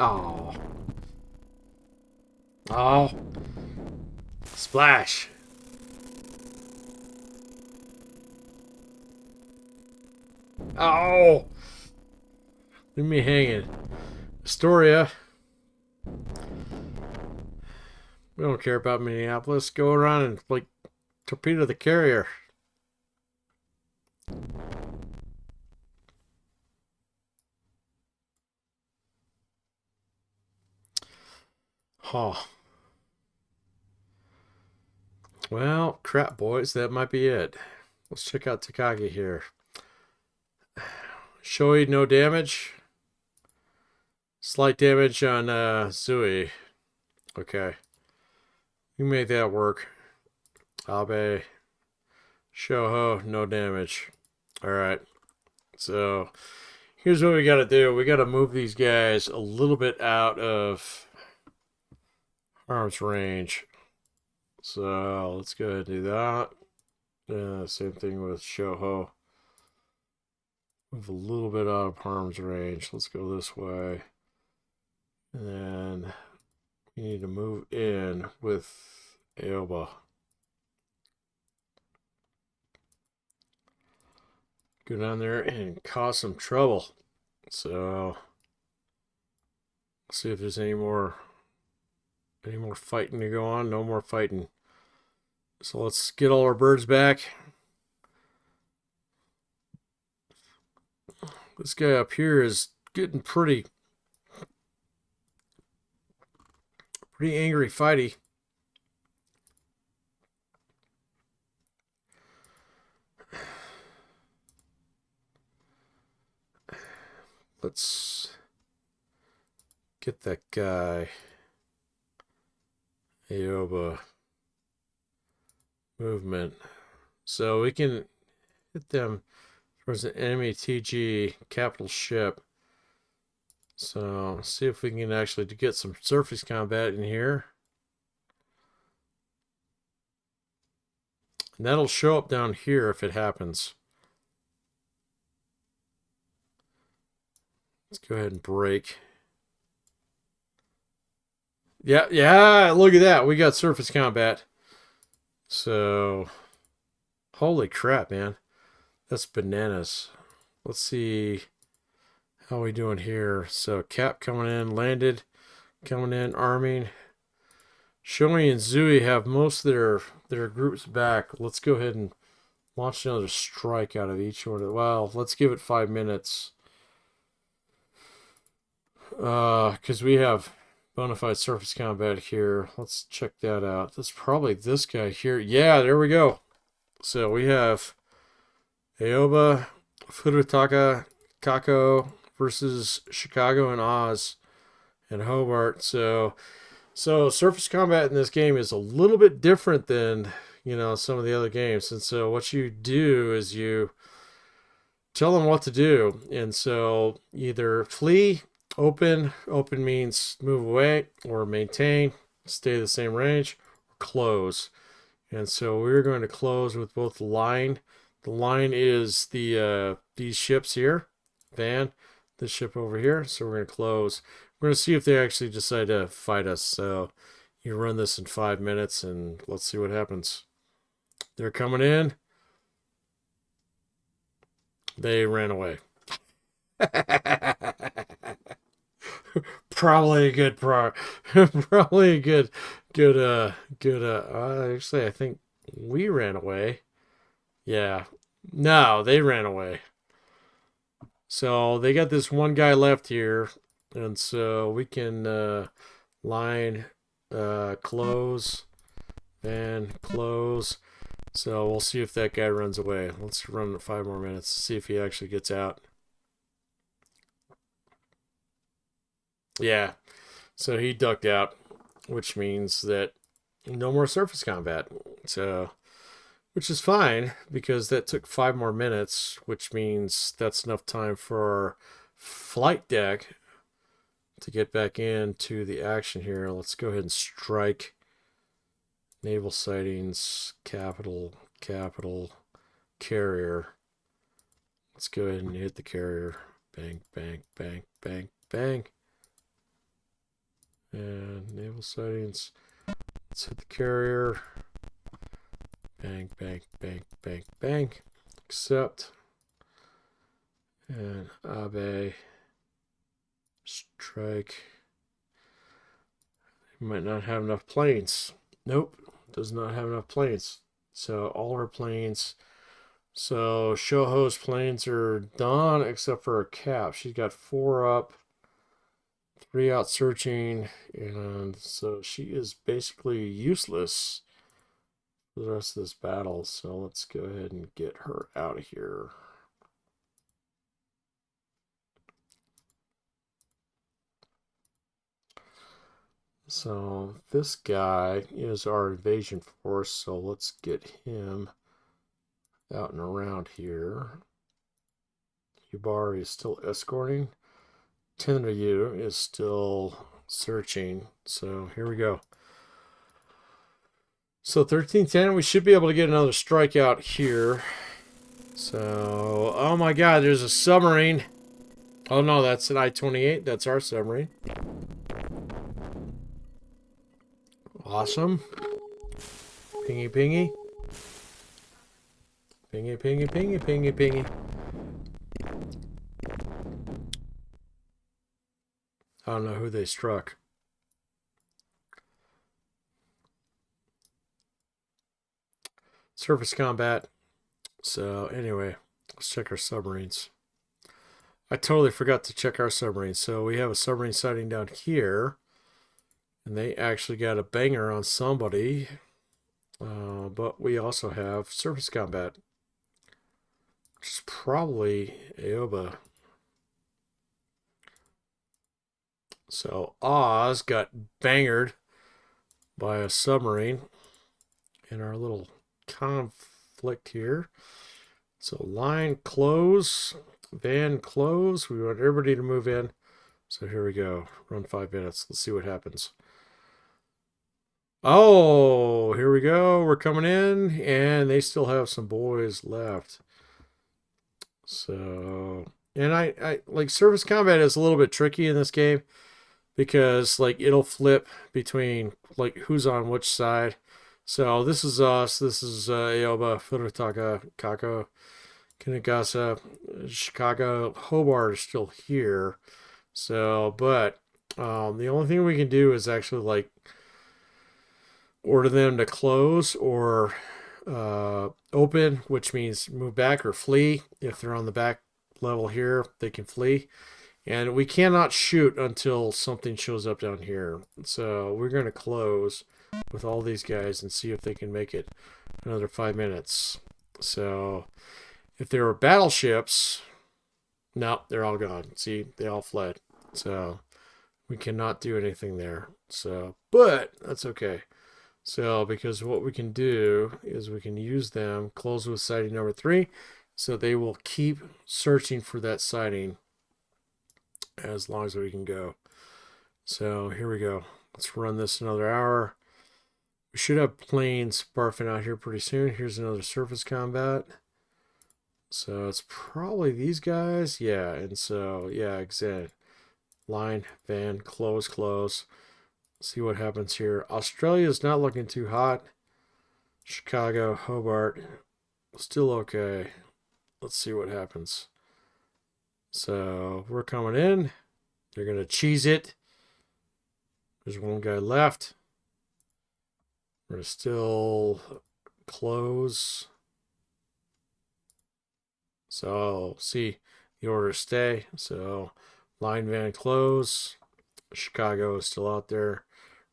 Oh. Oh. Splash. Oh. Leave me hanging. Astoria. We don't care about Minneapolis. Go around and, like, torpedo the carrier. Oh. Well, crap, boys. That might be it. Let's check out Takagi here. Shoei, no damage. Slight damage on Zui. Okay. You made that work. Abe. Shoho, no damage. Alright. So, here's what we gotta do. We gotta move these guys a little bit out of arm's range. So, let's go ahead and do that. Same thing with Shoho. Move a little bit out of harm's range. Let's go this way. And then we need to move in with Aoba. Go down there and cause some trouble. So see if there's any more fighting to go on. No more fighting. So let's get all our birds back. This guy up here is getting pretty angry fighty. Let's get that guy Aoba movement. So we can hit them towards an enemy TG capital ship. So see if we can actually get some surface combat in here. And that'll show up down here if it happens. Let's go ahead and break. Yeah, look at that. We got surface combat. So, holy crap, man. That's bananas. Let's see how we doing here. So, Cap coming in, landed, coming in, arming. Shoei and Zui have most of their groups back. Let's go ahead and launch another strike out of each one. Well, let's give it 5 minutes. Because we have bona fide surface combat here. Let's check that out. That's probably this guy here. Yeah, there we go. So we have Aoba, Furutaka, Kako versus Chicago and Oz and Hobart. So surface combat in this game is a little bit different than, some of the other games. And so what you do is you tell them what to do. And so either flee, open means move away, or maintain, stay the same range, or close. And so we're going to close with both line. The line is these ships here, Van, this ship over here. So we're going to close. We're going to see if they actually decide to fight us. So you run this in 5 minutes and let's see what happens. They're coming in. They ran away. Probably a good probably a good actually I think we ran away. Yeah. No, they ran away. So they got this one guy left here, and so we can line close and close. So we'll see if that guy runs away. Let's run it 5 more minutes, see if he actually gets out. Yeah, so he ducked out, which means that no more surface combat. So, which is fine because that took 5 more minutes, which means that's enough time for our flight deck to get back into the action here. Let's go ahead and strike. Naval sightings, capital, carrier. Let's go ahead and hit the carrier. Bang, bang, bang, bang, bang. And naval sightings. Let's hit the carrier. Bang, bang, bang, bang, bang. Accept. And Abe. Strike. Might not have enough planes. Nope, does not have enough planes. So all our planes. So Shoho's planes are done except for her Cap. She's got 4 up. 3 out searching, and so she is basically useless for the rest of this battle. So let's go ahead and get her out of here. So this guy is our invasion force, so let's get him out and around here. Yubari is still escorting. Tenryu is still searching. So here we go. So 1310, we should be able to get another strike out here. So, oh my god, there's a submarine. Oh no, that's an I-28. That's our submarine. Awesome. Pingy, pingy. Pingy, pingy, pingy, pingy, pingy. I don't know who they struck. Surface combat. So anyway, let's check our submarines. I totally forgot to check our submarines. So we have a submarine sighting down here. And they actually got a banger on somebody. But we also have surface combat. Which is probably Aoba. So Oz got bangered by a submarine in our little conflict here. So line close, van close. We want everybody to move in. So here we go. Run 5 minutes. Let's see what happens. Oh, here we go. We're coming in, and they still have some boys left. So, and I like surface combat is a little bit tricky in this game because like it'll flip between like who's on which side. So this is us. This is Aoba, Furutaka, Kako, Kinagasa, Chicago, Hobart is still here. So, but the only thing we can do is actually like order them to close or open, which means move back or flee. If they're on the back level here, they can flee. And we cannot shoot until something shows up down here. So we're going to close with all these guys and see if they can make it another 5 minutes. So if there were battleships, no, they're all gone. See, they all fled. So we cannot do anything there. So, but that's okay. So, because what we can do is we can use them, close with sighting number 3, so they will keep searching for that sighting as long as we can go. So, here we go. Let's run this another hour. We should have planes barfing out here pretty soon. Here's another surface combat. So, it's probably these guys. Yeah, and so, yeah, exact. Line, van, close, close. See what happens here. Australia is not looking too hot. Chicago, Hobart, still okay. Let's see what happens. So we're coming in. They're going to cheese it. There's one guy left. We're going to still close. So see the order stay. So line, van, close. Chicago is still out there.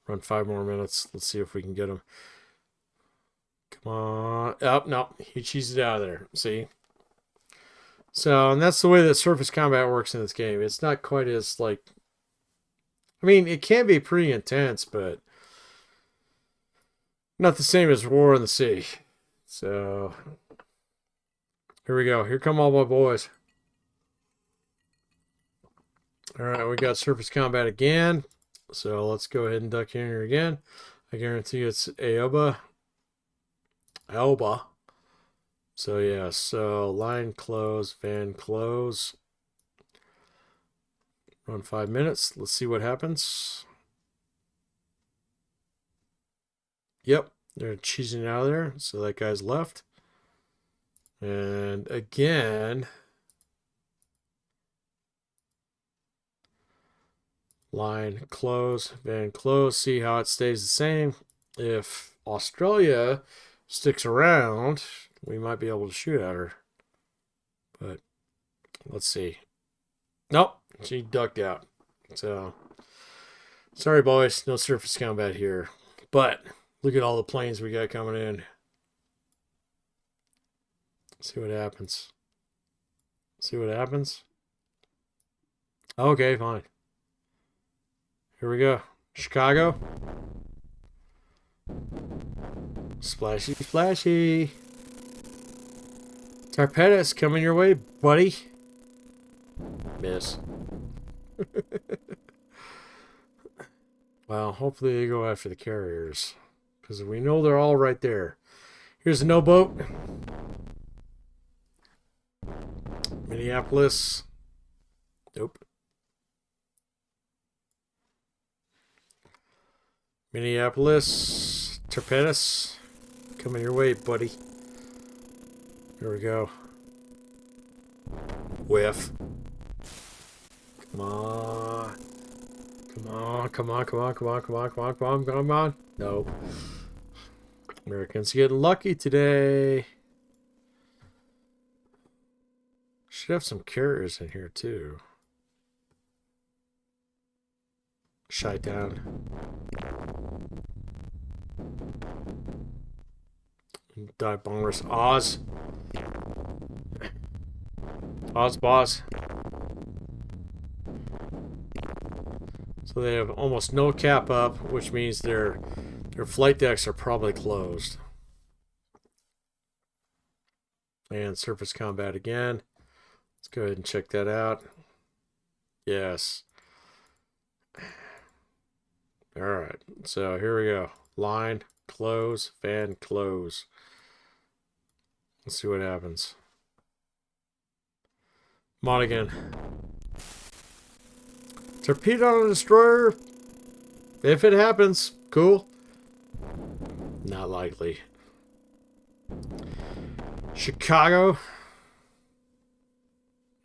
Run 5 more minutes. Let's see if we can get him. Come on. Oh, no. He cheesed it out of there. See? So, and that's the way that surface combat works in this game. It's not quite as, like... I mean, it can be pretty intense, but... not the same as War in the Sea. So... here we go. Here come all my boys. Alright, we got surface combat again. So let's go ahead and duck in here again. I guarantee it's Aoba. Aoba. So yeah, so line close, van close. Run 5 minutes. Let's see what happens. Yep, they're cheesing out of there. So that guy's left. And again... line close, van close. See how it stays the same. If Australia sticks around, we might be able to shoot at her. But let's see. Nope, she ducked out. So sorry, boys, no surface combat here. But look at all the planes we got coming in. See what happens. See what happens. Okay, fine. Here we go. Chicago. Splashy, splashy. Torpedoes coming your way, buddy. Miss. Well, hopefully they go after the carriers. Because we know they're all right there. Here's a no boat. Minneapolis. Nope. Minneapolis, Torpedoes, coming your way, buddy. Here we go. Whiff. Come on. Come on, come on, come on, come on, come on, come on, come on, come on. No. Americans getting lucky today. Should have some carriers in here, too. Shy down. Die bombers. Oz. Oz boss. So they have almost no cap up, which means they're Their flight decks are probably closed. And surface combat again. Let's go ahead and check that out. Yes. All right. So here we go. Line, close, fan, close. Let's see what happens. Mod again. Torpedo on a destroyer. If it happens, cool. Not likely. Chicago.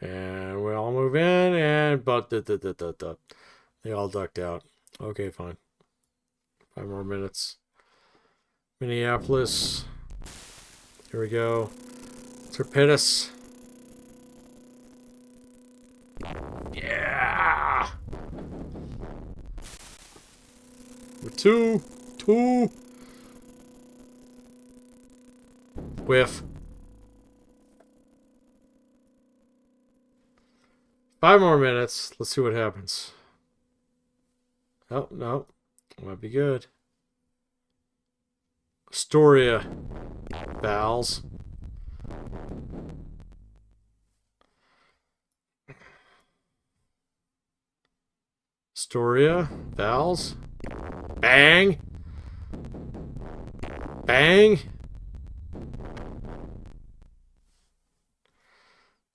And we all move in, and but they all ducked out. Okay, fine. 5 more minutes. Minneapolis. Here we go. Torpedoes. Yeah. Two. Whiff. 5 more minutes. Let's see what happens. Oh, no. Might be good. Astoria. Valves. Astoria. Valves. Bang. Bang.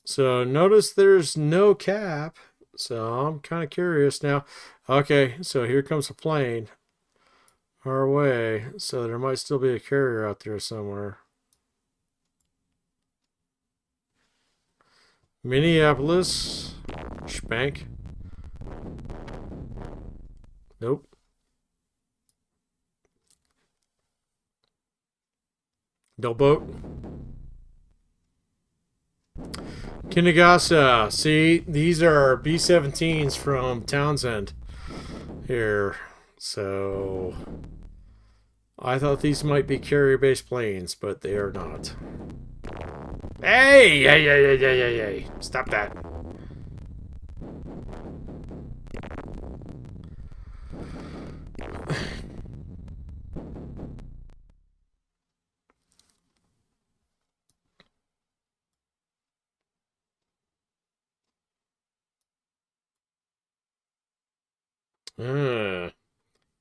So notice there's no cap. So I'm kind of curious now. Okay, so here comes a plane our way. So there might still be a carrier out there somewhere. Minneapolis. Spank. Nope. No boat. Kinagasa. See, these are B-17s from Townsend here. So I thought these might be carrier-based planes, but they are not. Hey! Stop that.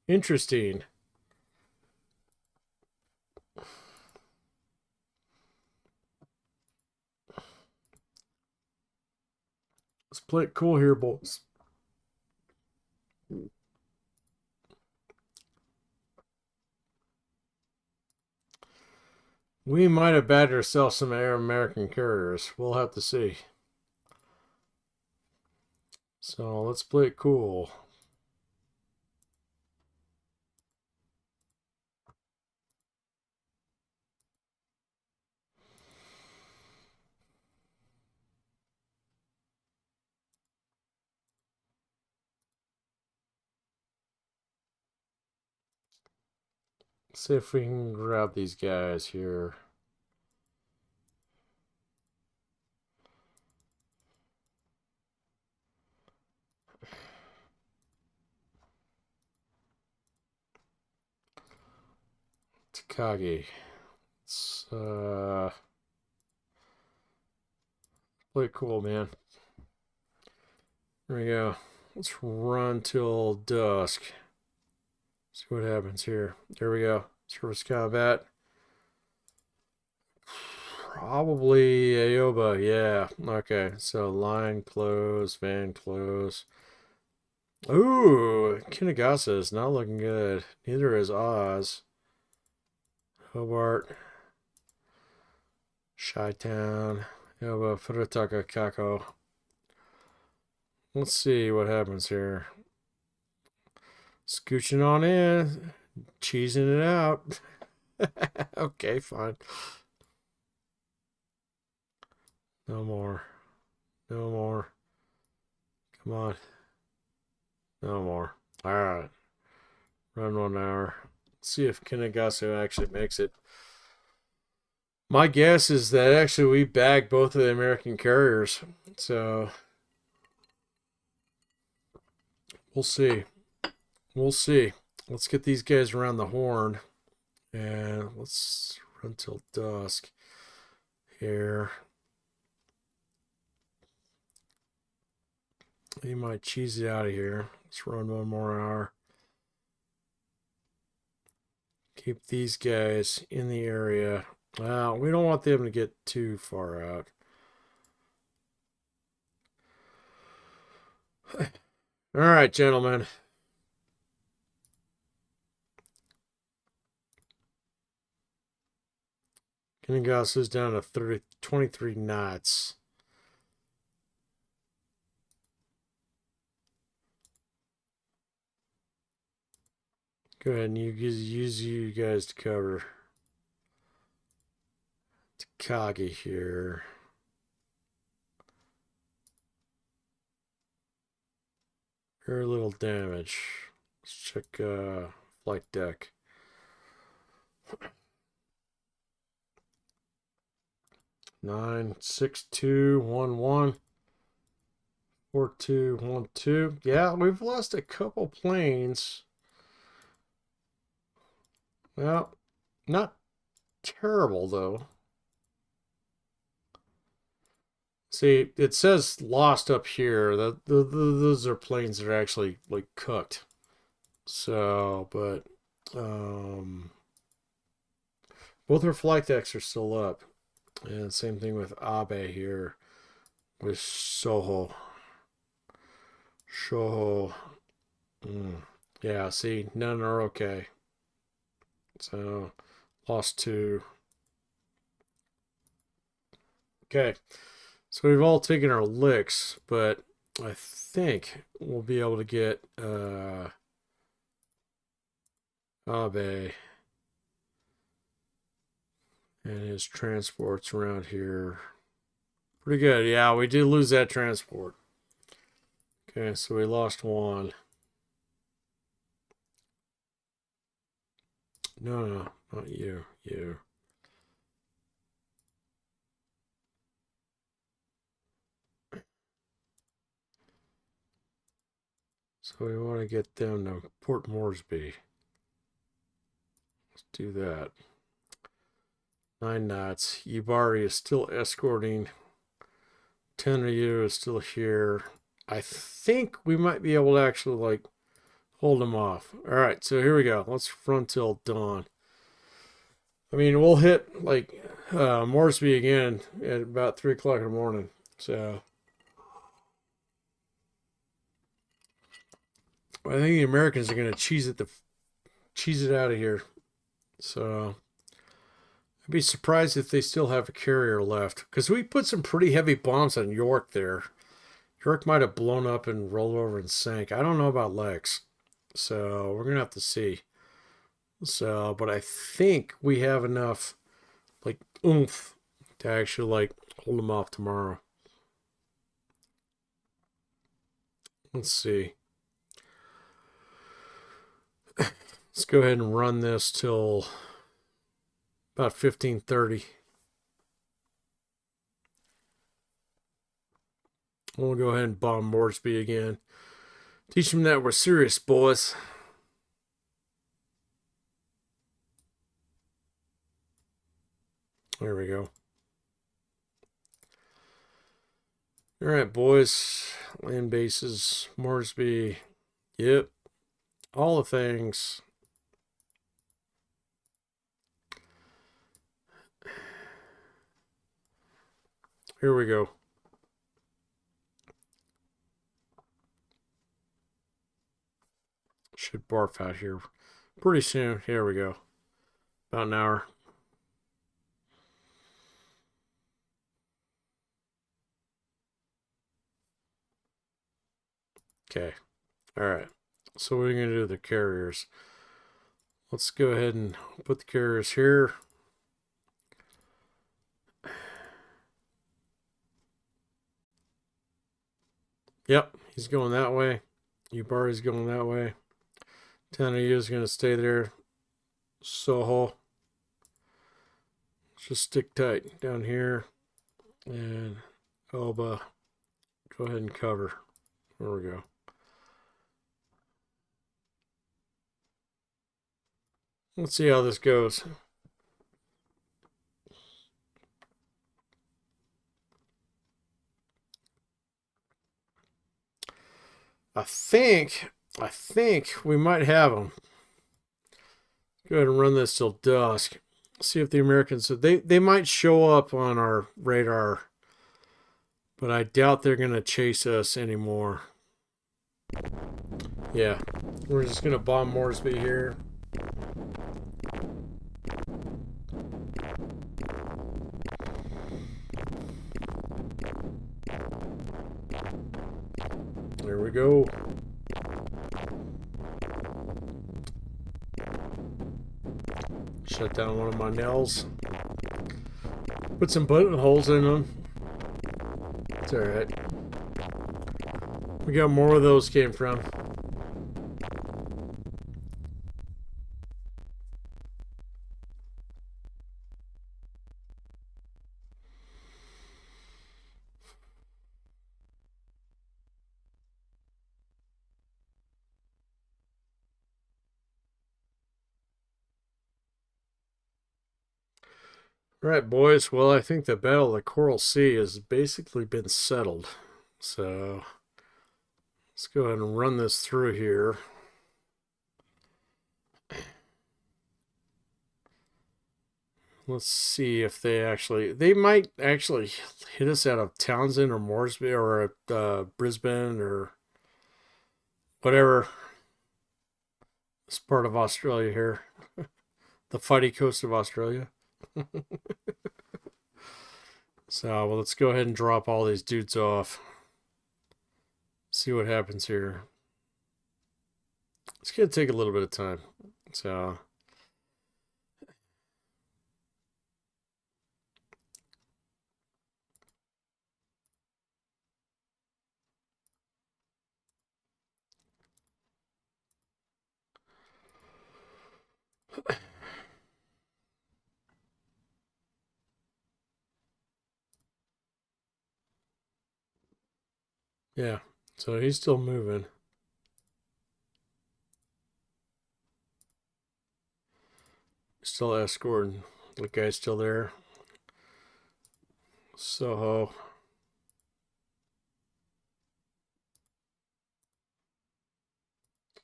Interesting. Let's play it cool here, boys. We might have bagged ourselves some American carriers. We'll have to see. So let's play it cool. See if we can grab these guys here. Takagi. Let's play it cool, man. There we go. Let's run till dusk. See what happens here. There we go. Surface combat. Probably Aoba, yeah. Okay, so line close, van close. Ooh, Kinagasa is not looking good. Neither is Oz. Hobart. Chi-Town. Aoba, Furutaka, Kako. Let's see what happens here. Scooching on in. Cheesing it out. Okay, fine. No more. No more. Come on. No more. Alright. Run 1 hour. Let's see if Kinagasu actually makes it. My guess is that actually we bagged both of the American carriers. So we'll see. We'll see. let's get these guys around the horn. And let's run till dusk here. He might cheese it out of here. Let's run one more hour. Keep these guys in the area. Well, we don't want them to get too far out. All right, gentlemen. Kinnigas is down to 23 knots. Go ahead and use you guys to cover. Takagi here. Very little damage. Let's check flight deck. 96211 4212. Yeah, we've lost a couple planes. Well, not terrible though. See, it says lost up here. Those are planes that are actually like cooked. So, but both our flight decks are still up. And same thing with Abe here with Soho. Yeah, see, none are okay. So, lost 2. Okay, so we've all taken our licks, but I think we'll be able to get Abe and his transports around here. Pretty good. Yeah, we did lose that transport. Okay, so we lost 1. No, not you. You. So we want to get them to Port Moresby. Let's do that. 9 knots. Yubari is still escorting. 10 of you is still here. I think we might be able to actually like hold them off. All right, so here we go. Let's run till dawn. I mean, we'll hit like Moresby again at about 3 o'clock in the morning. So I think the Americans are going to cheese it out of here. So I'd be surprised if they still have a carrier left, because we put some pretty heavy bombs on York there. York might have blown up and rolled over and sank. I don't know about Lex, so we're gonna have to see. So, but I think we have enough like oomph to actually like hold them off tomorrow. Let's see. Let's go ahead and run this till about 15:30. We'll go ahead and bomb Moresby again. Teach them that we're serious, boys. There we go. All right, boys. Land bases, Moresby. Yep. All the things. Here we go. Should barf out here pretty soon. Here we go. About an hour. Okay. All right. So what are we going to do with the carriers? Let's go ahead and put the carriers here. Yep, he's going that way. Ubari's going that way. 10 of you is going to stay there. Soho. Just stick tight down here. And Oba, go ahead and cover. There we go. Let's see how this goes. I think we might have them. Go ahead and run this till dusk. See if the Americans, they might show up on our radar, but I doubt they're going to chase us anymore. Yeah, we're just going to bomb Moresby here. There we go. Shut down one of my nails. Put some buttonholes in them. It's alright. We got more where those came from. All right, boys. Well, I think the Battle of the Coral Sea has basically been settled. So let's go ahead and run this through here. Let's see if they might actually hit us out of Townsend or Moresby or at Brisbane or whatever. This part of Australia here. The fighty coast of Australia. So, well, let's go ahead and drop all these dudes off. See what happens here. It's going to take a little bit of time. So, yeah. So he's still moving. Still escorting. The guy's still there. Soho.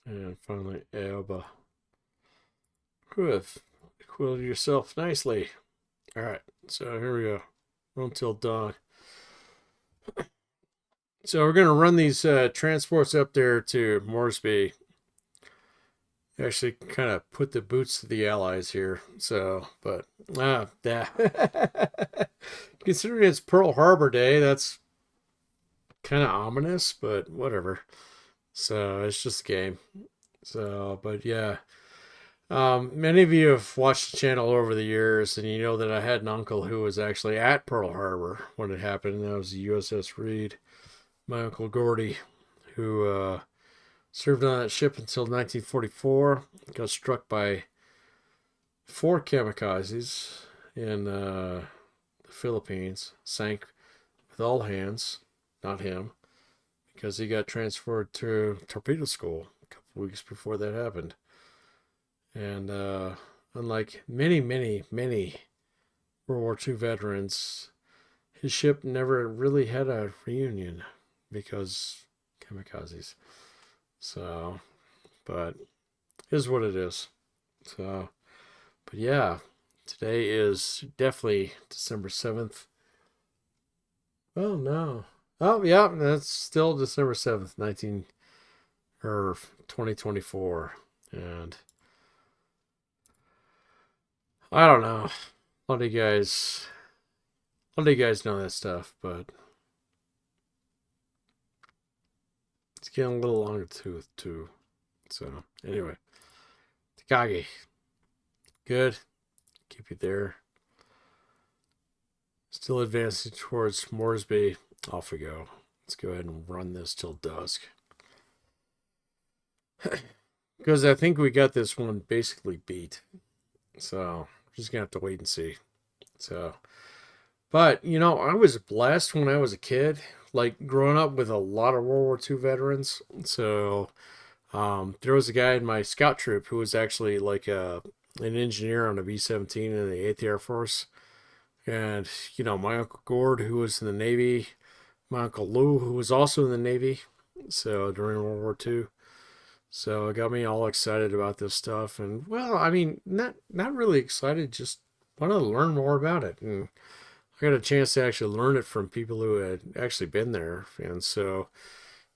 And finally, Elba. Who have quilled yourself nicely. All right, so here we go. Until dawn. So we're going to run these transports up there to Moresby. Actually, kind of put the boots to the Allies here. So, but, considering it's Pearl Harbor Day, that's kind of ominous, but whatever. So, it's just a game. So, but yeah. Many of you have watched the channel over the years, and you know that I had an uncle who was actually at Pearl Harbor when it happened. That was the USS Reed. My uncle Gordy, who served on that ship until 1944, got struck by 4 kamikazes in the Philippines, sank with all hands, not him, because he got transferred to torpedo school a couple weeks before that happened. And unlike many World War II veterans, his ship never really had a reunion because kamikazes. So, but it is what it is. So, but yeah, today is definitely December 7th. Oh no. Oh yeah, that's still December 7th, 2024. And I don't know. A lot of you guys know that stuff, but it's getting a little longer too. So anyway, Takagi, good. Keep you there. Still advancing towards Moresby. Off we go. Let's go ahead and run this till dusk. Because I think we got this one basically beat. So we're just gonna have to wait and see. So, but you know, I was blessed when I was a kid, like growing up with a lot of World War II veterans. So there was a guy in my scout troop who was actually like a an engineer on a B-17 in the 8th Air Force. And, my Uncle Gord, who was in the Navy, my Uncle Lou, who was also in the Navy, so during World War II. So it got me all excited about this stuff. And, well, I mean, not really excited, just wanted to learn more about it. And I got a chance to actually learn it from people who had actually been there. And so,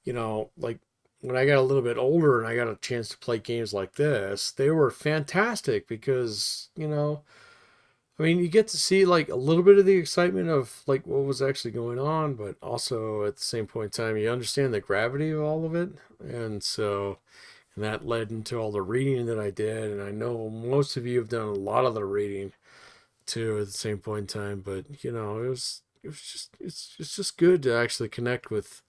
like when I got a little bit older and I got a chance to play games like this, they were fantastic because, I mean, you get to see like a little bit of the excitement of like what was actually going on, but also at the same point in time, you understand the gravity of all of it. And so, and that led into all the reading that I did. And I know most of you have done a lot of the reading too at the same point in time, but it's just good to actually connect with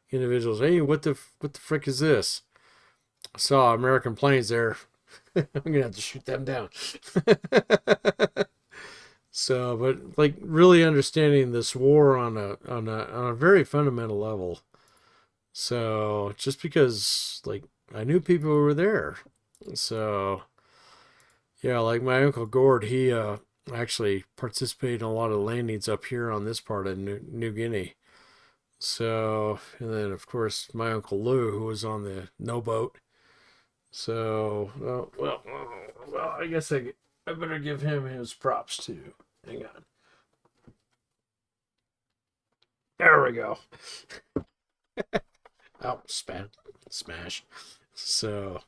individuals. Hey, what the frick is this? I saw American planes there. I'm gonna have to shoot them down. So, but like really understanding this war on a very fundamental level. So just because like I knew people who were there, so yeah, like my Uncle Gord, he actually participated in a lot of landings up here on this part of New Guinea. So, and then of course my Uncle Lou, who was on the no boat. So, well, I guess I better give him his props too. Hang on. There we go. Oh, smash. So,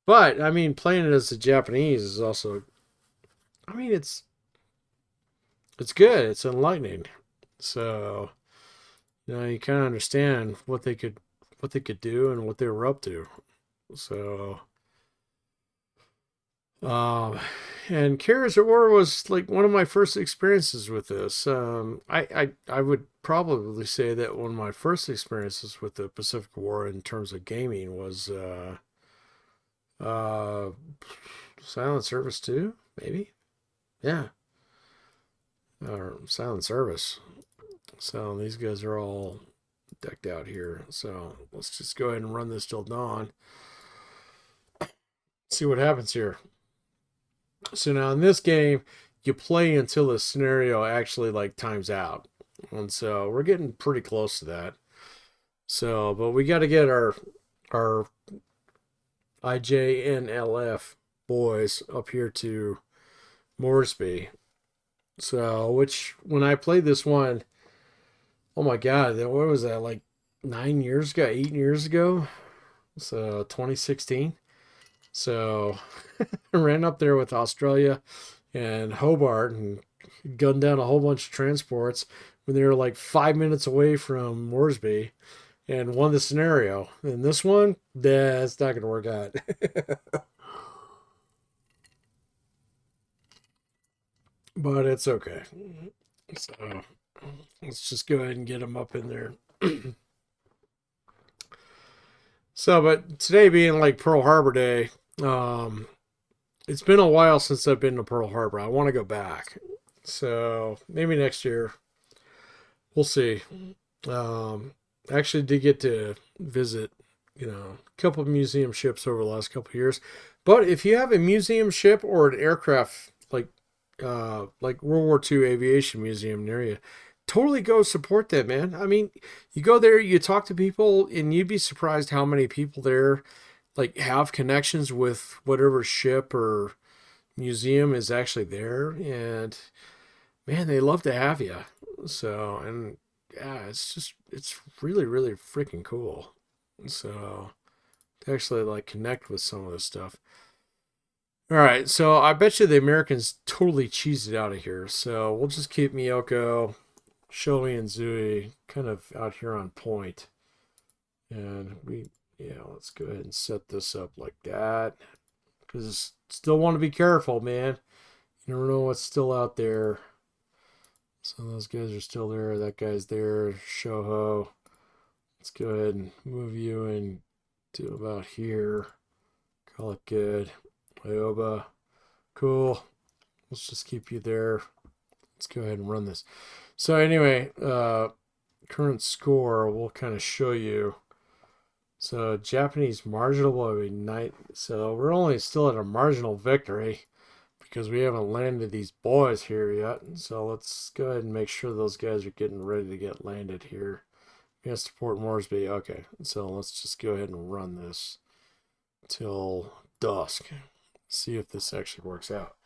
but I mean, playing it as a Japanese is also, I mean, it's good. It's enlightening. So, you kind of understand what they could do and what they were up to. So, um, and Carriers at War was like one of my first experiences with this. I would probably say that one of my first experiences with the Pacific War in terms of gaming was uh, Silent Service 2, maybe. Yeah, or Silent Service. So these guys are all decked out here. So let's just go ahead and run this till dawn. See what happens here. So now in this game, you play until the scenario actually like times out. And so we're getting pretty close to that. So, but we got to get our IJNLF boys up here to Moresby. So, which when I played this one, oh my God, what was that, like 9 years ago, 8 years ago? So 2016. So I ran up there with Australia and Hobart and gunned down a whole bunch of transports when they were like 5 minutes away from Moresby and won the scenario. And this one, that's not going to work out. But it's okay. So let's just go ahead and get them up in there. So, but today being like Pearl Harbor Day, um, it's been a while since I've been to Pearl Harbor. I want to go back. So maybe next year. We'll see. Actually did get to visit, a couple of museum ships over the last couple of years. But if you have a museum ship or an aircraft like World War II aviation museum near you, totally go support that, man. I mean, you go there, you talk to people, and you'd be surprised how many people there like have connections with whatever ship or museum is actually there, and man, they love to have you. So, and yeah, it's really really freaking cool. So to actually like connect with some of this stuff. All right, so I bet you the Americans totally cheesed it out of here. So we'll just keep Miyoko, Shoei, and Zui kind of out here on point. And yeah, let's go ahead and set this up like that. Because still want to be careful, man. You never know what's still out there. So those guys are still there. That guy's there. Shoho. Let's go ahead and move you in to about here. Call it good. Ioba. Cool. Let's just keep you there. Let's go ahead and run this. So anyway, current score will kind of show you So Japanese marginal will be night. So we're only still at a marginal victory because we haven't landed these boys here yet. So let's go ahead and make sure those guys are getting ready to get landed here. Yes, to Port Moresby. Okay, so let's just go ahead and run this till dusk. See if this actually works out.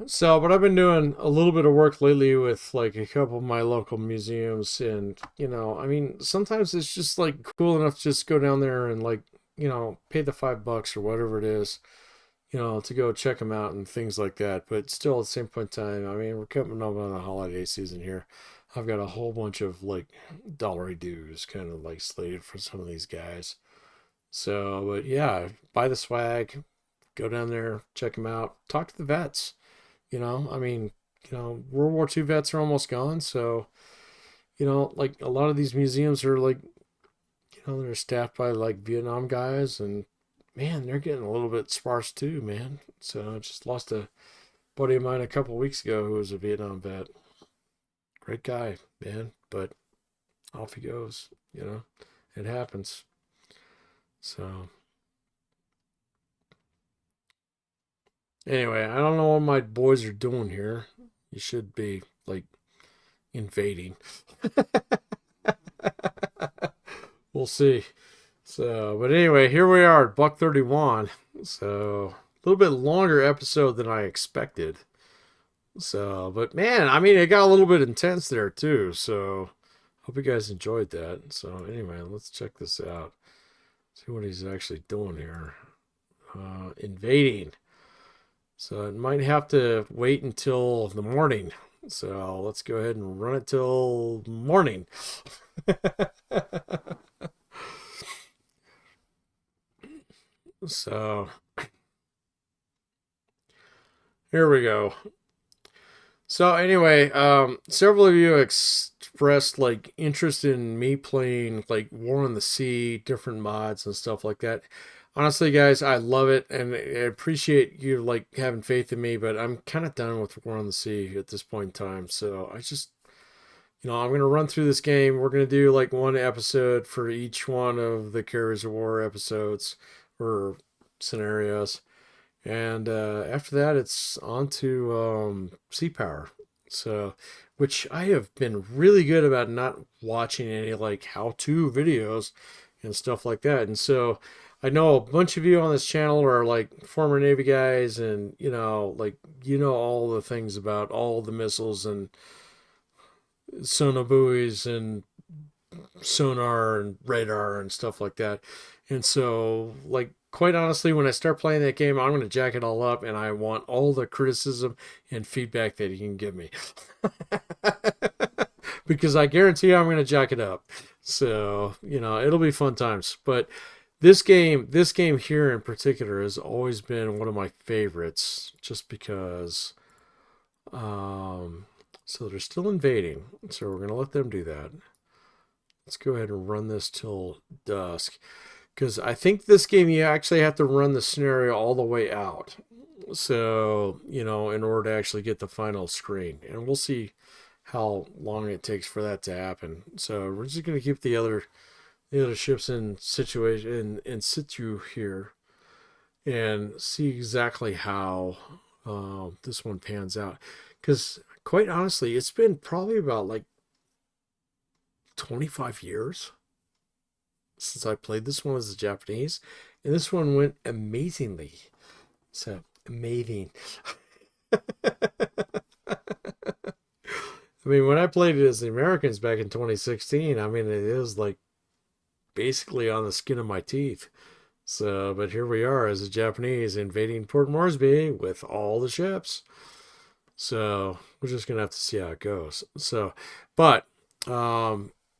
So, but I've been doing a little bit of work lately with like a couple of my local museums, and I mean, sometimes it's just like cool enough to just go down there and like, pay the $5 or whatever it is, to go check them out and things like that. But still, at the same point in time, I mean, we're coming up on the holiday season here. I've got a whole bunch of like dollary dues kind of like slated for some of these guys. So, but yeah, buy the swag, go down there, check them out, talk to the vets. I mean, World War II vets are almost gone. So, like a lot of these museums are like, they're staffed by like Vietnam guys, and man, they're getting a little bit sparse too, man. So I just lost a buddy of mine a couple of weeks ago who was a Vietnam vet. Great guy, man, but off he goes. It happens. So anyway, I don't know what my boys are doing here. You should be like invading. We'll see. So, but anyway, here we are, Buck 31. So, a little bit longer episode than I expected. So, but man, I mean, it got a little bit intense there too. So, hope you guys enjoyed that. So, anyway, let's check this out. See what he's actually doing here. Invading. So, it might have to wait until the morning. So, let's go ahead and run it till morning. So, here we go. So anyway, several of you expressed like interest in me playing like War on the Sea, different mods and stuff like that. Honestly, guys, I love it and I appreciate you like having faith in me, but I'm kind of done with War on the Sea at this point in time. So I just, I'm gonna run through this game. We're gonna do like one episode for each one of the Carriers of War episodes or scenarios. And after that, it's on to Sea Power. So, which I have been really good about not watching any like how-to videos and stuff like that. And so, I know a bunch of you on this channel are like former Navy guys, and like all the things about all the missiles and sonobuoys and sonar and radar and stuff like that. And so, like, quite honestly, when I start playing that game, I'm going to jack it all up, and I want all the criticism and feedback that you can give me. Because I guarantee I'm going to jack it up. So, it'll be fun times. But this game here in particular has always been one of my favorites just because so they're still invading. So we're going to let them do that. Let's go ahead and run this till dusk. Because I think this game you actually have to run the scenario all the way out. So, in order to actually get the final screen. And we'll see how long it takes for that to happen. So we're just going to keep the other ships in situation in situ here and see exactly how this one pans out. Because quite honestly, it's been probably about like 25 years since I played this one as a Japanese, and this one went amazingly. So amazing. I mean, when I played it as the Americans back in 2016, I mean, it is like basically on the skin of my teeth. So, but here we are as a Japanese invading Port Moresby with all the ships. So we're just gonna have to see how it goes. So, but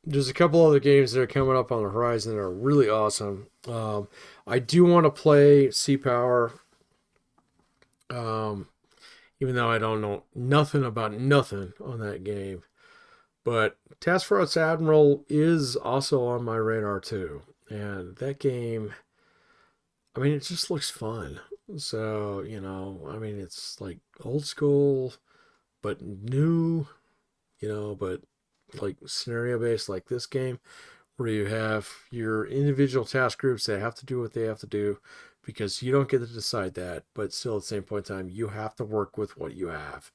there's a couple other games that are coming up on the horizon that are really awesome. I do want to play Sea Power, even though I don't know nothing about nothing on that game. But Task Force Admiral is also on my radar too, and that game, I mean, it just looks fun. So I mean, it's like old school, but new, but like scenario based like this game where you have your individual task groups that have to do what they have to do because you don't get to decide that, but still at the same point in time, you have to work with what you have.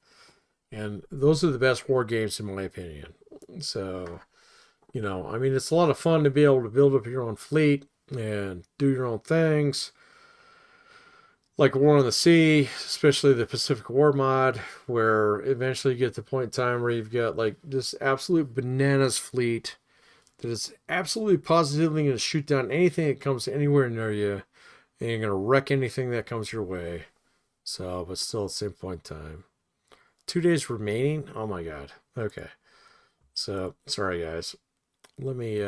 And those are the best war games, in my opinion. So, I mean, it's a lot of fun to be able to build up your own fleet and do your own things. Like War on the Sea, especially the Pacific War mod, where eventually you get to the point in time where you've got like this absolute bananas fleet that is absolutely positively going to shoot down anything that comes anywhere near you, and you're going to wreck anything that comes your way. So, but still at the same point in time. 2 days remaining? Oh my god. Okay. So, sorry guys. Let me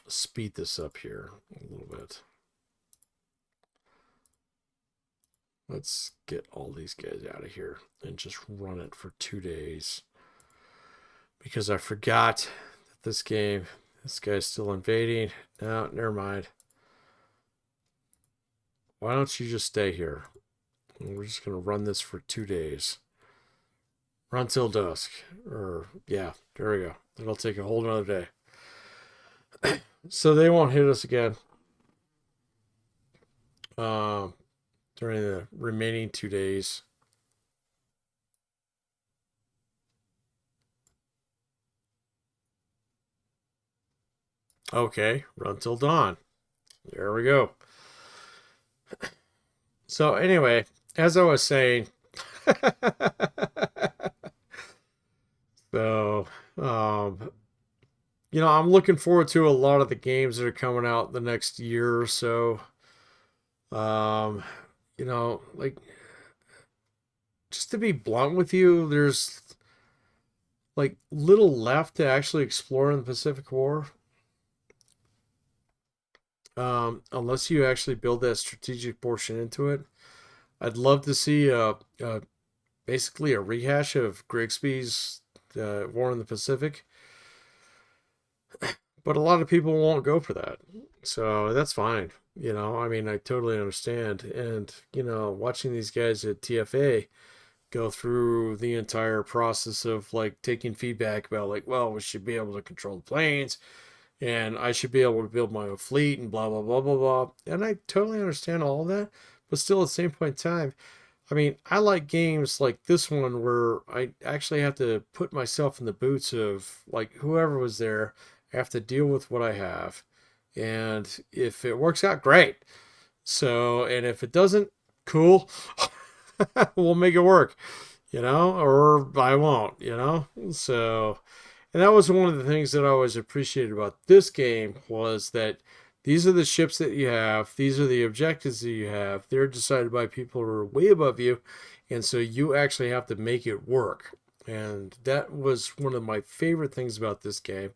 speed this up here a little bit. Let's get all these guys out of here and just run it for 2 days. Because I forgot that this guy's still invading. No, never mind. Why don't you just stay here? And we're just going to run this for 2 days. Run till dusk. Yeah, there we go. It'll take a whole nother day. So they won't hit us again. During the remaining 2 days. Okay, run till dawn. There we go. So anyway, as I was saying, so I'm looking forward to a lot of the games that are coming out the next year or so. Like, just to be blunt with you, there's like little left to actually explore in the Pacific War. Unless you actually build that strategic portion into it. I'd love to see basically a rehash of Grigsby's War in the Pacific. But a lot of people won't go for that. So that's fine. I mean, I totally understand. And, watching these guys at TFA go through the entire process of like taking feedback about like, well, we should be able to control the planes and I should be able to build my own fleet and blah, blah, blah, blah, blah. And I totally understand all of that. But still, at the same point in time, I mean, I like games like this one where I actually have to put myself in the boots of like whoever was there. I have to deal with what I have. And if it works out, great. So, and if it doesn't, cool. We'll make it work, or I won't, So, and that was one of the things that I always appreciated about this game was that these are the ships that you have. These are the objectives that you have. They're decided by people who are way above you. And so you actually have to make it work. And that was one of my favorite things about this game.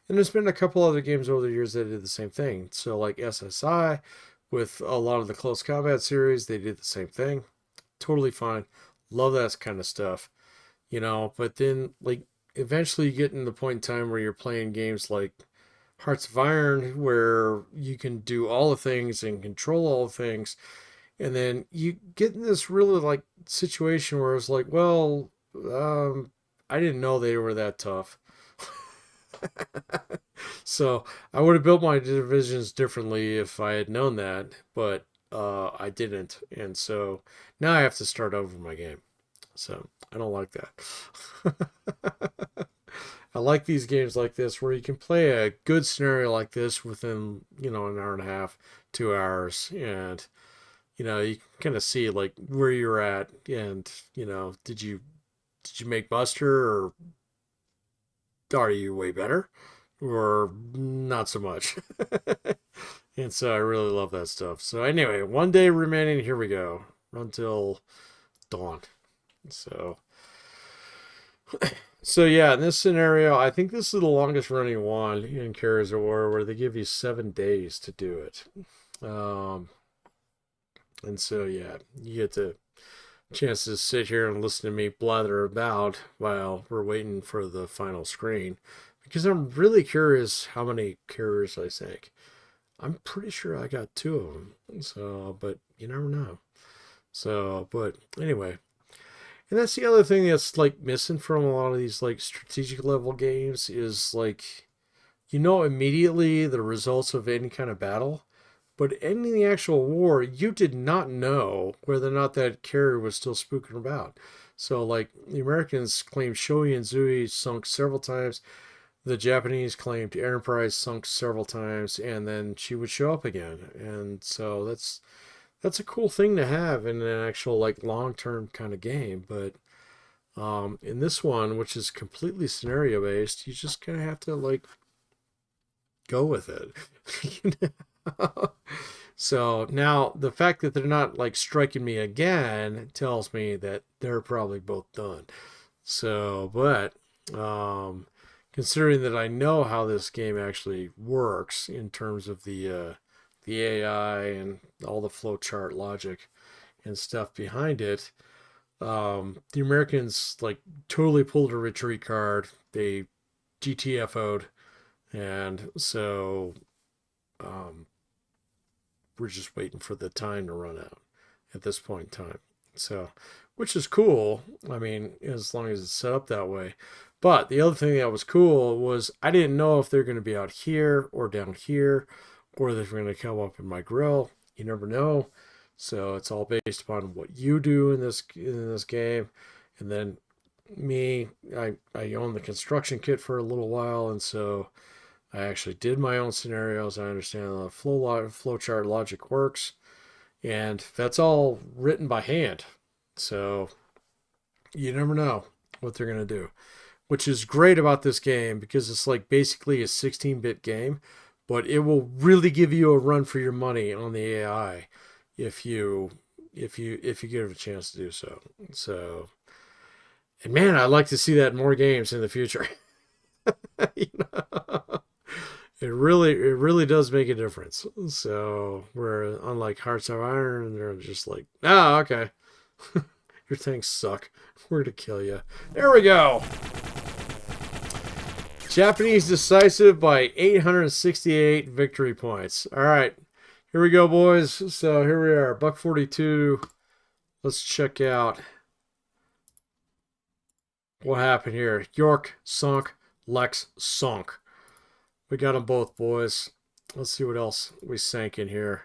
And there's been a couple other games over the years that did the same thing. So like SSI, with a lot of the close combat series, they did the same thing. Totally fine. Love that kind of stuff. But then like eventually you get in the point in time where you're playing games like Hearts of Iron, where you can do all the things and control all the things. And then you get in this really like situation where it's like, well, I didn't know they were that tough. So I would have built my divisions differently if I had known that, but I didn't. And so now I have to start over my game. So I don't like that. I like these games like this where you can play a good scenario like this within, an hour and a half, 2 hours. And, you can kind of see like where you're at and, did you make Buster or are you way better or not so much? And so I really love that stuff. So anyway, 1 day remaining. Here we go. Until dawn. So yeah, in this scenario, I think this is the longest running one in Carriers of War where they give you 7 days to do it. And so yeah, you get the chance to sit here and listen to me blather about while we're waiting for the final screen. Because I'm really curious how many carriers I sank. I'm pretty sure I got 2 of them. So, but you never know. So, but anyway. And that's the other thing that's like missing from a lot of these like strategic level games is like, you know immediately the results of any kind of battle. But in the actual war, you did not know whether or not that carrier was still spooking about. So, like, the Americans claimed Shoei and Zui sunk several times. The Japanese claimed Enterprise sunk several times, and then she would show up again. And so that's a cool thing to have in an actual like long-term kind of game. But in this one, which is completely scenario based, you just kind of have to like go with it. So now the fact that they're not like striking me again tells me that they're probably both done. So, but considering that I know how this game actually works in terms of the AI and all the flowchart logic and stuff behind it, the Americans like totally pulled a retreat card. They GTFO'd, and so um, we're just waiting for the time to run out at this point in time. So, which is cool. I mean, as long as it's set up that way. But the other thing that was cool was I didn't know if they're going to be out here or down here, or they're going to come up in my grill. You never know. So it's all based upon what you do in this game, and then me, I own the construction kit for a little while, and so I actually did my own scenarios. I understand the flowchart logic works, and that's all written by hand. So you never know what they're going to do, which is great about this game because it's like basically a 16-bit game, but it will really give you a run for your money on the AI if you give it a chance to do so. So, and man, I'd like to see that in more games in the future. You know? It really does make a difference. So where unlike Hearts of Iron, they're just like, ah, okay, your tanks suck. We're gonna kill you. There we go. Japanese decisive by 868 victory points. All right, here we go, boys. So here we are, buck 42. Let's check out what happened here. York sunk, Lex sunk. We got them both, boys. Let's see what else we sank in here.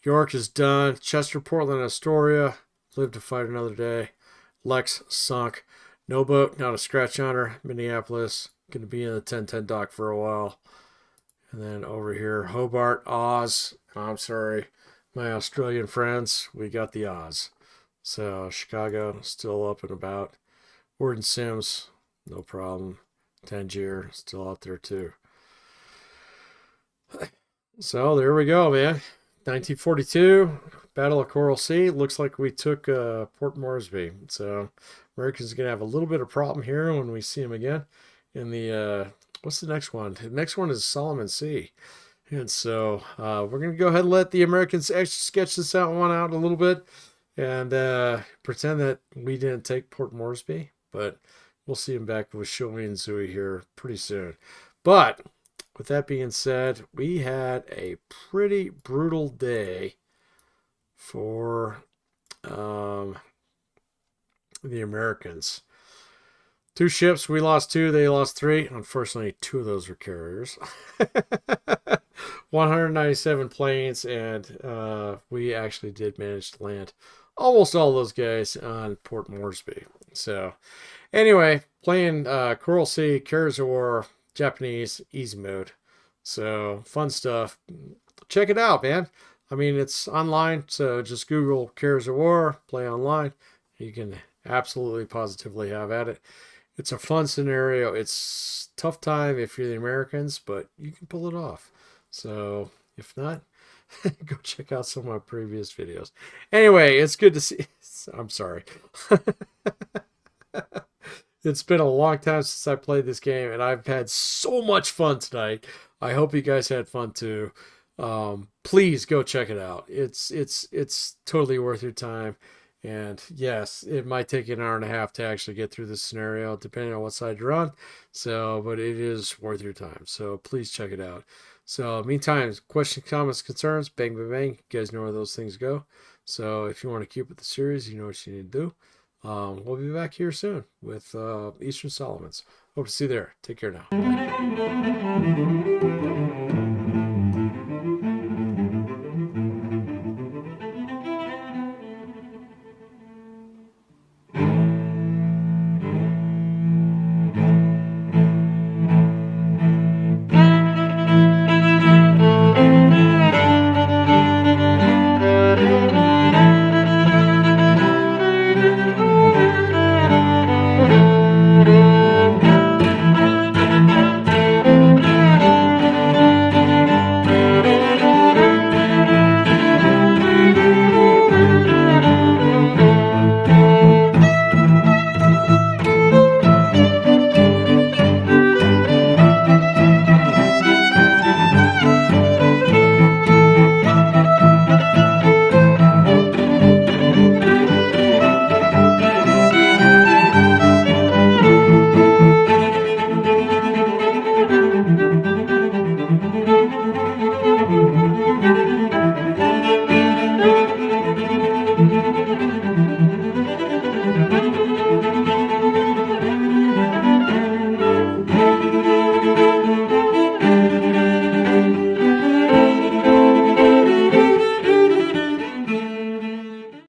York is done. Chester, Portland, Astoria. Live to fight another day. Lex sunk. No boat, not a scratch on her. Minneapolis. Going to be in the 1010 dock for a while. And then over here, Hobart, Oz. I'm sorry, my Australian friends. We got the Oz. So Chicago, still up and about. Warden Sims, no problem. Tangier, still out there too. So there we go, man. 1942, Battle of Coral Sea. Looks like we took Port Moresby. So Americans are going to have a little bit of problem here when we see them again. In the, what's the next one? The next one is Solomon Sea. And so we're going to go ahead and let the Americans sketch this one out a little bit and pretend that we didn't take Port Moresby. But we'll see them back with Shoei and Zui here pretty soon. But with that being said, we had a pretty brutal day for the Americans. 2 ships, we lost 2, they lost 3. Unfortunately, 2 of those were carriers. 197 planes, and we actually did manage to land almost all those guys on Port Moresby. So, anyway, playing Coral Sea, Carriers of War, Japanese, easy mode. So, fun stuff. Check it out, man. I mean, it's online, so just Google Carriers of War, play online. You can absolutely positively have at it. It's a fun scenario. It's tough time if you're the Americans, but you can pull it off. So if not, go check out some of my previous videos. Anyway, it's good to see. I'm sorry. It's been a long time since I played this game, and I've had so much fun tonight. I hope you guys had fun too. Please go check it out. It's totally worth your time. And yes, it might take an hour and a half to actually get through this scenario, depending on what side you're on. So, but it is worth your time. So please check it out. So meantime, questions, comments, concerns, bang, bang, bang. You guys know where those things go. So if you want to keep with the series, you know what you need to do. We'll be back here soon with Eastern Solomons. Hope to see you there. Take care now. Bye.